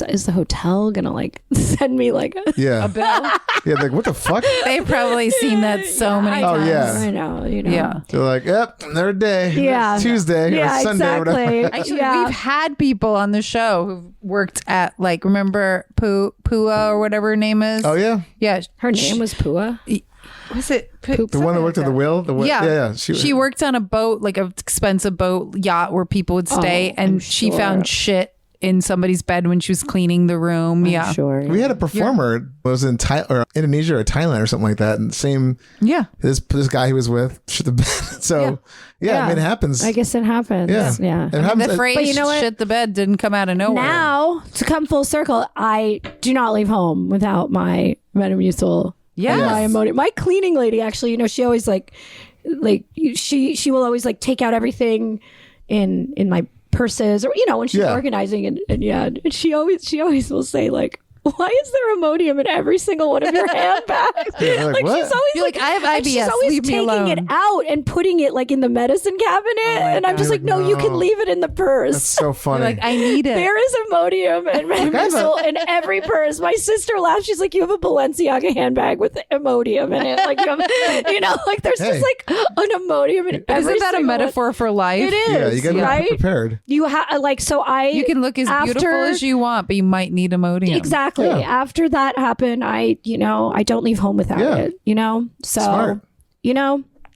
is the hotel gonna like send me like a Yeah. Bill. Yeah, like what the fuck? They've probably seen that so many Oh, times. yeah. I know, Yeah. They're like, yep, another day. Yeah. It's Tuesday or Sunday or whatever. Actually, we've had people on the show who've worked at, like, remember Pua or whatever her name is? Oh yeah. Yeah. Her name was Pua. Was it The one that worked at the wheel? Yeah. Yeah. She worked on a boat, like an expensive boat yacht where people would stay, and I'm she sure. found shit in somebody's bed when she was cleaning the room. I'm sure. We had a performer was in Indonesia or Thailand or something like that, and same. Yeah. This guy he was with shit the bed. So yeah, I mean, it happens. I guess it happens. Yeah. It The happens. phrase But you know what? shit the bed didn't come out of nowhere. Now, to come full circle, I do not leave home without my Metamucil. Yes. and my Imodium. My cleaning lady, actually, she always she will always like take out everything in my purses, or when she's organizing, and she always will say like, why is there Imodium in every single one of your handbags? Yeah, like, what? she's always You're like, I have and she's IBS, always leave me taking alone. it out and putting it like in the medicine cabinet, and I'm just like, no, you can leave it in the purse. That's so funny. You're like, I need it. There is Imodium and Metamucil in every purse. My sister laughed. She's like, you have a Balenciaga handbag with Imodium in it. Like, you have, like there's just like an Imodium in every Isn't that a single metaphor one. for life? It is. yeah, you gotta right? be prepared. You have You can look as beautiful as you want, but you might need Imodium. Exactly. Yeah. After that happened, I don't leave home without it. So Smart.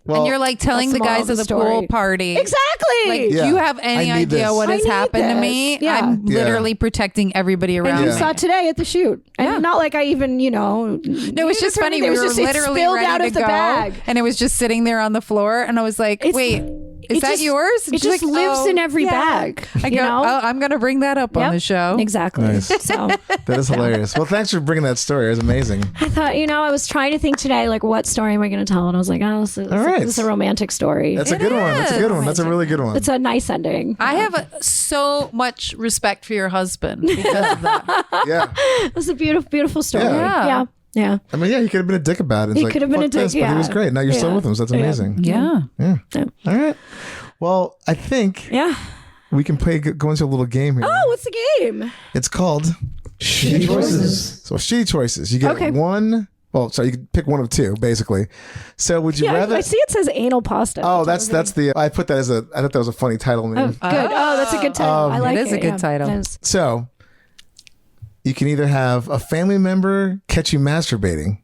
Well, And you're like telling That's the the moral guys of at the the pool story. party. Exactly. Like, Yeah. do you have any I need idea this. what has I need happened to this. me? Yeah. I'm Yeah. literally protecting everybody around And you Yeah. me. saw it today at the shoot. And not like I even, No, it's just funny. We It was were just, it literally spilled ready out to of the go, bag. and it was just sitting there on the floor. And I was like, "Wait, is it that just- yours?" And it she's just like, lives "Oh, in every yeah." bag, I you go, know? "Oh, I'm gonna bring that up on Yep. the show." Exactly. Nice. So that is hilarious. Well, thanks for bringing that story. It was amazing. I thought, I was trying to think today, like, what story am I going to tell? And I was like, oh, this is a romantic story. That's a good one. That's a good one. That's a really good one. It's a nice ending. I have so much respect for your husband because of that. Yeah. It's a beautiful, beautiful story. Yeah. Yeah. I mean, yeah, he could have been a dick about it. It's He like, could have been fuck a dick, this, but he was yeah. great. Now you're still Yeah. with him, so that's amazing. Yeah. Yeah. All right. Well, I think Yeah. we can go into a little game here. Oh, what's the game? It's called Shitty Choices. So shitty choices. You get one. Well, sorry, you can pick one of two, basically. So would you rather? I see it says anal pasta. Oh, that's the. I put that as a. I thought that was a funny title name. Good. Oh, that's a good title. I like it. It is a good title. It is. So you can either have a family member catch you masturbating,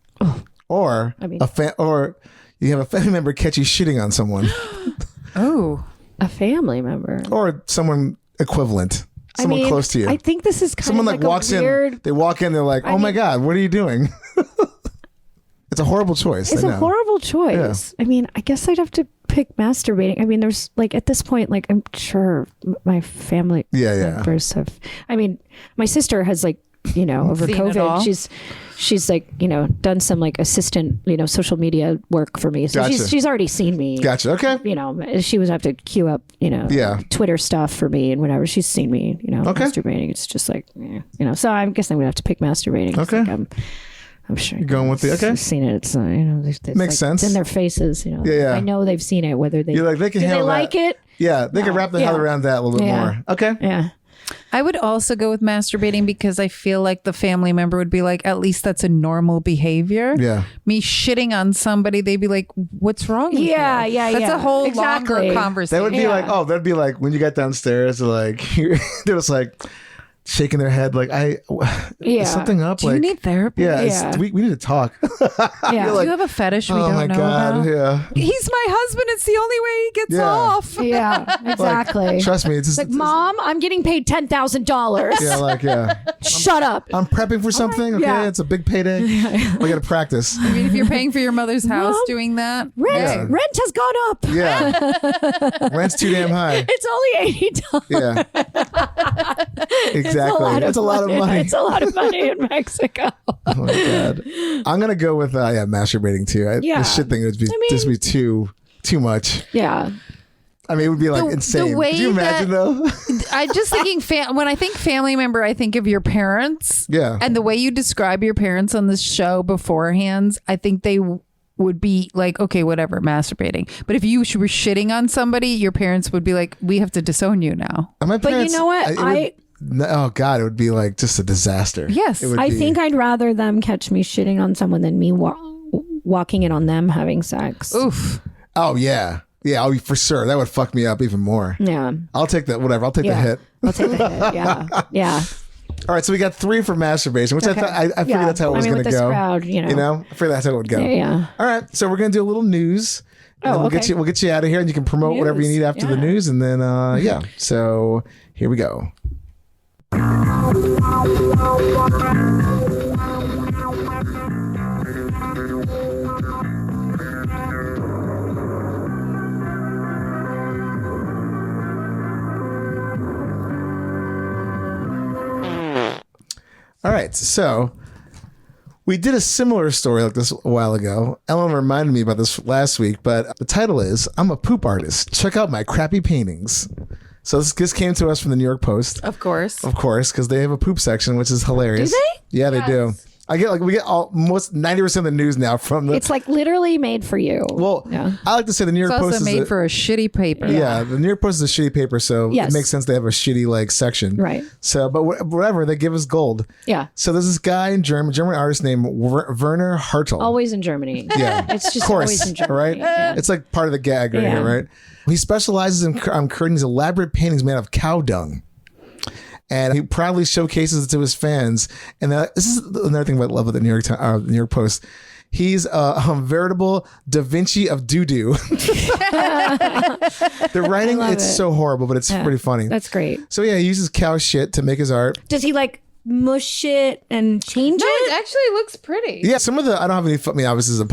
or or you have a family member catch you shitting on someone, Oh. A family member. or someone equivalent, someone close to you. I think this is kind Someone of like a walks weird. in. They walk in. They're like, "Oh my god, what are you doing?" It's a horrible choice. It's I a know. horrible choice. I mean, I guess I'd have to pick masturbating. I mean, there's like at this point, like I'm sure my family members have. I mean, my sister has like over Seen it all. COVID, she's like done some like assistant social media work for me. So Gotcha. she's already seen me. Gotcha. Okay. She would have to queue up Yeah. Twitter stuff for me and whatever. She's seen me Okay. masturbating. It's just like So I guess I would have to pick masturbating. It's Okay. like, I'm sure You're going with the okay. seen it. It's it's Makes like, sense. It's in their faces. Yeah. I know they've seen it. Whether they You're like, they can do they handle like that. it? Yeah, they can wrap their head around that a little bit Yeah. more. Okay. Yeah. I would also go with masturbating because I feel like the family member would be like, at least that's a normal behavior. Yeah. Me shitting on somebody, they'd be like, what's wrong with Yeah, you? yeah, That's yeah. a whole Exactly. longer conversation. That would be like, that'd be like when you got downstairs, like there was like shaking their head, like is something up? Do like, you need therapy? yeah, Yeah. we need to talk. Yeah. Do you have a fetish we Oh don't my know god, about? yeah. He's my husband. It's the only way he gets Yeah. off. Yeah. Exactly. Trust me, it's just like, Mom, I'm getting paid $10,000. yeah, like yeah. Shut up. I'm prepping for something. Okay, Yeah. it's a big payday. We got to practice. I mean, if you're paying for your mother's house Mom, doing that, Rent has gone up. Yeah, rent's too damn high. It's only $80. Yeah, exactly. It's a lot of money. It's a lot of money in Mexico. Oh my god, I'm gonna go with masturbating too. Yeah. The shit thing would be I mean- just be too much. Yeah. I mean, it would be like The insane. way Could you imagine though? I'm just thinking, when I think family member, I think of your parents. Yeah. And the way you describe your parents on this show beforehand, I think they would be like, okay, whatever, masturbating. But if you were shitting on somebody, your parents would be like, we have to disown you now. My But you parents, know what? oh God, it would be like just a disaster. Yes. It would I be- think I'd rather them catch me shitting on someone than me walking in on them having sex. Oof. Oh yeah. Yeah, for sure. That would fuck me up even more. Yeah. I'll take that. Whatever. I'll take the Yeah. hit. I'll take the hit. Yeah. Yeah. All right, so we got 3 for masturbation, which I figured that's how it was I mean, going with to this go. crowd, I figured that's how it would go. Yeah. All right, so we're going to do a little news. And then okay. we'll get you out of here, and you can promote whatever you need after the news, and then yeah. So here we go. All right, so we did a similar story like this a while ago. Ellen reminded me about this last week, but the title is "I'm a Poop Artist. Check out my crappy paintings." So this came to us from the New York Post, Of course. because they have a poop section, which is hilarious. Do they? Yeah, they do. We get almost 90% of the news now from the. It's like literally made for you. Well, Yeah. I like to say the New York It's Post also is made for a shitty paper. yeah, the New York Post is a shitty paper, so Yes. it makes sense they have a shitty like section. Right. So, but whatever, they give us gold. Yeah. So there's this guy in German artist named Werner Hartl. Always in Germany. Yeah, It's just of course, always in Germany. right? Yeah. It's like part of the gag right Yeah. here, right? He specializes in creating these elaborate paintings made of cow dung. And he proudly showcases it to his fans. And this is another thing I love with the New York Post. He's a veritable Da Vinci of doo-doo. The writing, love it's it. so horrible, but it's pretty funny. That's great. So yeah, he uses cow shit to make his art. Does he like mush it and change No, it? it actually looks pretty. Yeah, some of the I don't have any. I mean, obviously, it's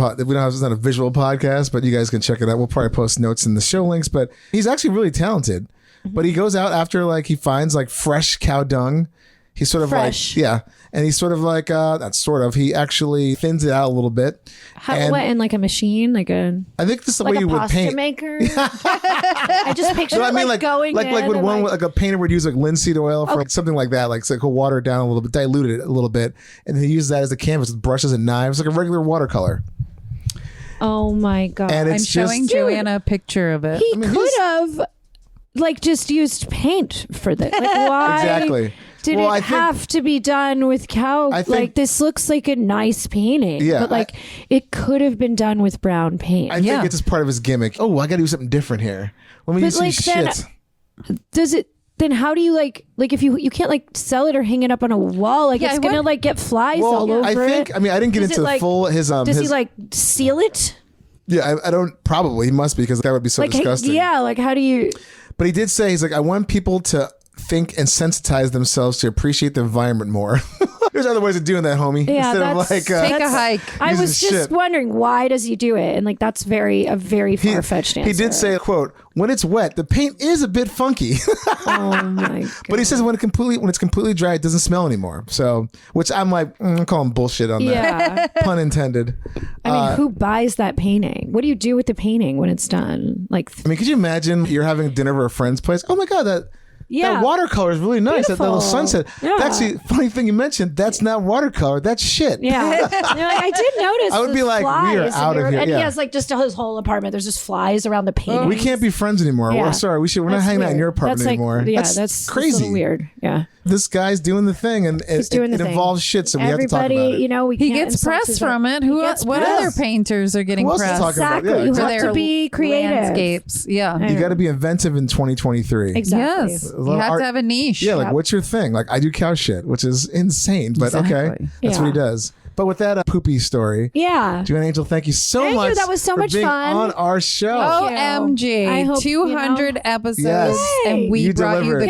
not a visual podcast, but you guys can check it out. We'll probably post notes in the show links. But he's actually really talented. But he goes out after he finds fresh cow dung. He's sort of Fresh. and he's sort of not sort of. He actually thins it out a little bit. And What, in like a machine? Like a I think this is the way like you a would pasta paint. maker? I just picture So I it mean, going like in when and, one a painter would use linseed oil for something like that, so he'll water it down a little bit, dilute it a little bit, and then he uses that as a canvas with brushes and knives, like a regular watercolor. Oh my god! And I'm it's showing just Joanna a picture of it. He mean, could have just used paint for this. Like, why exactly. did Well, it I think- have to be done with cow? I think- This looks like a nice painting. Yeah, but it could have been done with brown paint. I think it's just part of his gimmick. Oh, I got to do something different here. Let me But, use some then- shit. Does it? Then how do you if you can't sell it or hang it up on a wall? Yeah, It's I gonna would- get flies all over I think. it. I mean, I didn't get Does into it, the full his Does his, he seal it? Yeah, I don't. Probably he must be, because that would be so disgusting. How do you? But he did say, he's like, I want people to think and sensitize themselves to appreciate the environment more. There's other ways of doing that, homie. Yeah, Instead of Take a hike. I using was just shit. wondering, why does he do it? And that's a very far fetched answer. He did say, quote, when it's wet, the paint is a bit funky. "Oh my god!" But he says when it's completely dry, it doesn't smell anymore. So, which I'm like, I'm calling bullshit on that. Yeah. Pun intended. I mean, who buys that painting? What do you do with the painting when it's done? I mean, could you imagine you're having dinner at a friend's place? Oh my God, that watercolor is really nice. That little Beautiful. sunset. Yeah. That's the funny thing you mentioned. That's not watercolor. That's shit. Yeah. I did notice. I would be the like, we are flies out of here. And Yeah. he has just his whole apartment. There's just flies around the painting. We can't be friends anymore. Yeah. We're sorry. We're not That's hanging out in weird. your apartment That's anymore. Yeah, that's that's crazy. a little weird. Yeah. This guy's doing the thing, and He's doing it the thing. involves shit, so we have to talk about Everybody, it. we He can't gets insult press his from art. it. He gets What press. other painters are getting Who else is press talking about it? Exactly. Yeah, You for have their to be creative. landscapes? Yeah. You got to be inventive in 2023. Exactly. Yes. A You lot of have art- to have a niche. Yeah, what's your thing? I do cow shit, which is insane, but okay, Exactly. that's what he Yeah. does. But with that Poopy story, Yeah. Joanna Angel, thank you so Thank you. much. That was so for much being fun. on our show. Thank you. OMG. I hope, 200 episodes. Yes. And we You brought you delivered. the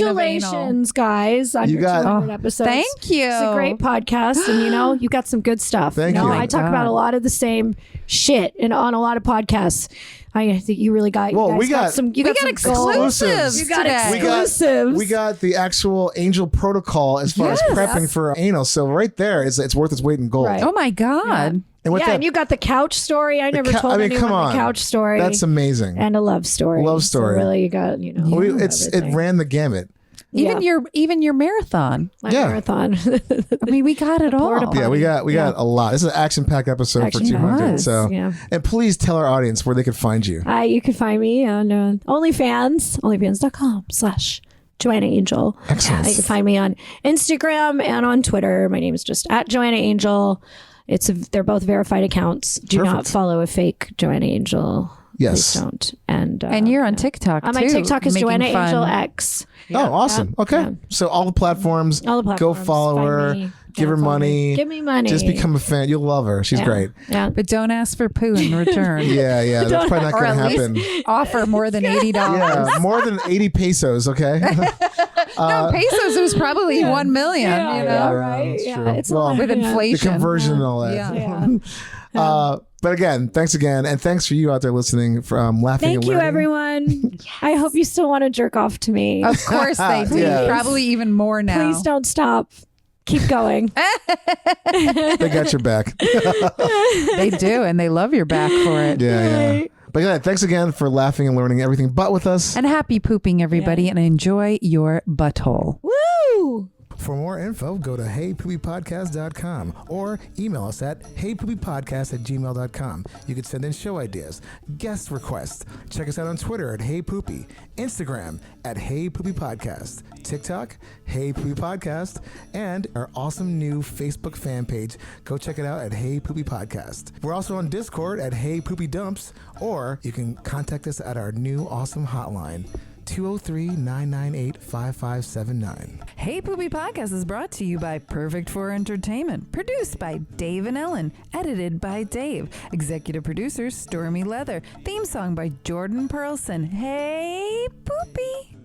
Congratulations, guys, on You your got- 200 episodes. Thank you. It's a great podcast, and you got some good stuff. Thank you. I talk about a lot of the same shit on a lot of podcasts. I think you really got. Well, you guys we got- some. You We got got some gold. exclusives You got today. exclusives. We got the actual angel protocol as far as Yes. prepping for anal. So right there, it's worth its weight in gold. Right. Oh my God. And with Yeah, that, and you got the couch story. I never told anyone come on. the couch story. That's amazing. And a love story. Love story. So really, you got, you know. It ran the gamut. Even your marathon. My Yeah. marathon. I mean, we got it all. Yeah, we got a lot. This is an action-packed episode for 200. was, So, and please tell our audience where they can find you. You can find me on OnlyFans, onlyfans.com/Joanna Angel. Excellent. You can find me on Instagram and on Twitter. My name is just @Joanna Angel. They're both verified accounts. Do not Perfect. follow a fake Joanna Angel. Yes. Please don't. And you're on TikTok, on my too, TikTok is making Joanna fun. Angel X. Oh, awesome. Okay. Yeah. So all the platforms, go follow Find her, me. give her Follow me. money. Give me money. Just become a fan. You'll love her. She's great. Yeah. But don't ask for poo in return. Yeah. That's probably not Or going to at happen. least offer more than $80. Yeah, more than 80 pesos, okay? No, pesos was probably 1 million, Yeah, you know, yeah, right. right. That's Yeah, true. it's a Well, lot. with the inflation. conversion and all that. Yeah. But again, thanks again. And thanks for you out there listening from Laughing Thank and you, Learning. everyone. I hope you still want to jerk off to me. Of course they do. Yes. Probably even more now. Please don't stop. Keep going. They got your back. They do, and they love your back for it. Yeah. But yeah, thanks again for laughing and learning everything but with us. And happy pooping, everybody, and enjoy your butthole. Woo! For more info, go to heypoopypodcast.com or email us at heypoopypodcast@gmail.com. You can send in show ideas, guest requests. Check us out on Twitter at heypoopy, Instagram at heypoopypodcast, TikTok, heypoopypodcast, and our awesome new Facebook fan page. Go check it out at heypoopypodcast. We're also on Discord at heypoopydumps, or you can contact us at our new awesome hotline, 203-998-5579. Hey Poopy Podcast is brought to you by Perfect for Entertainment. Produced by Dave and Ellen. Edited by Dave. Executive producers Stormy Leather. Theme song by Jordan Perlson. Hey Poopy!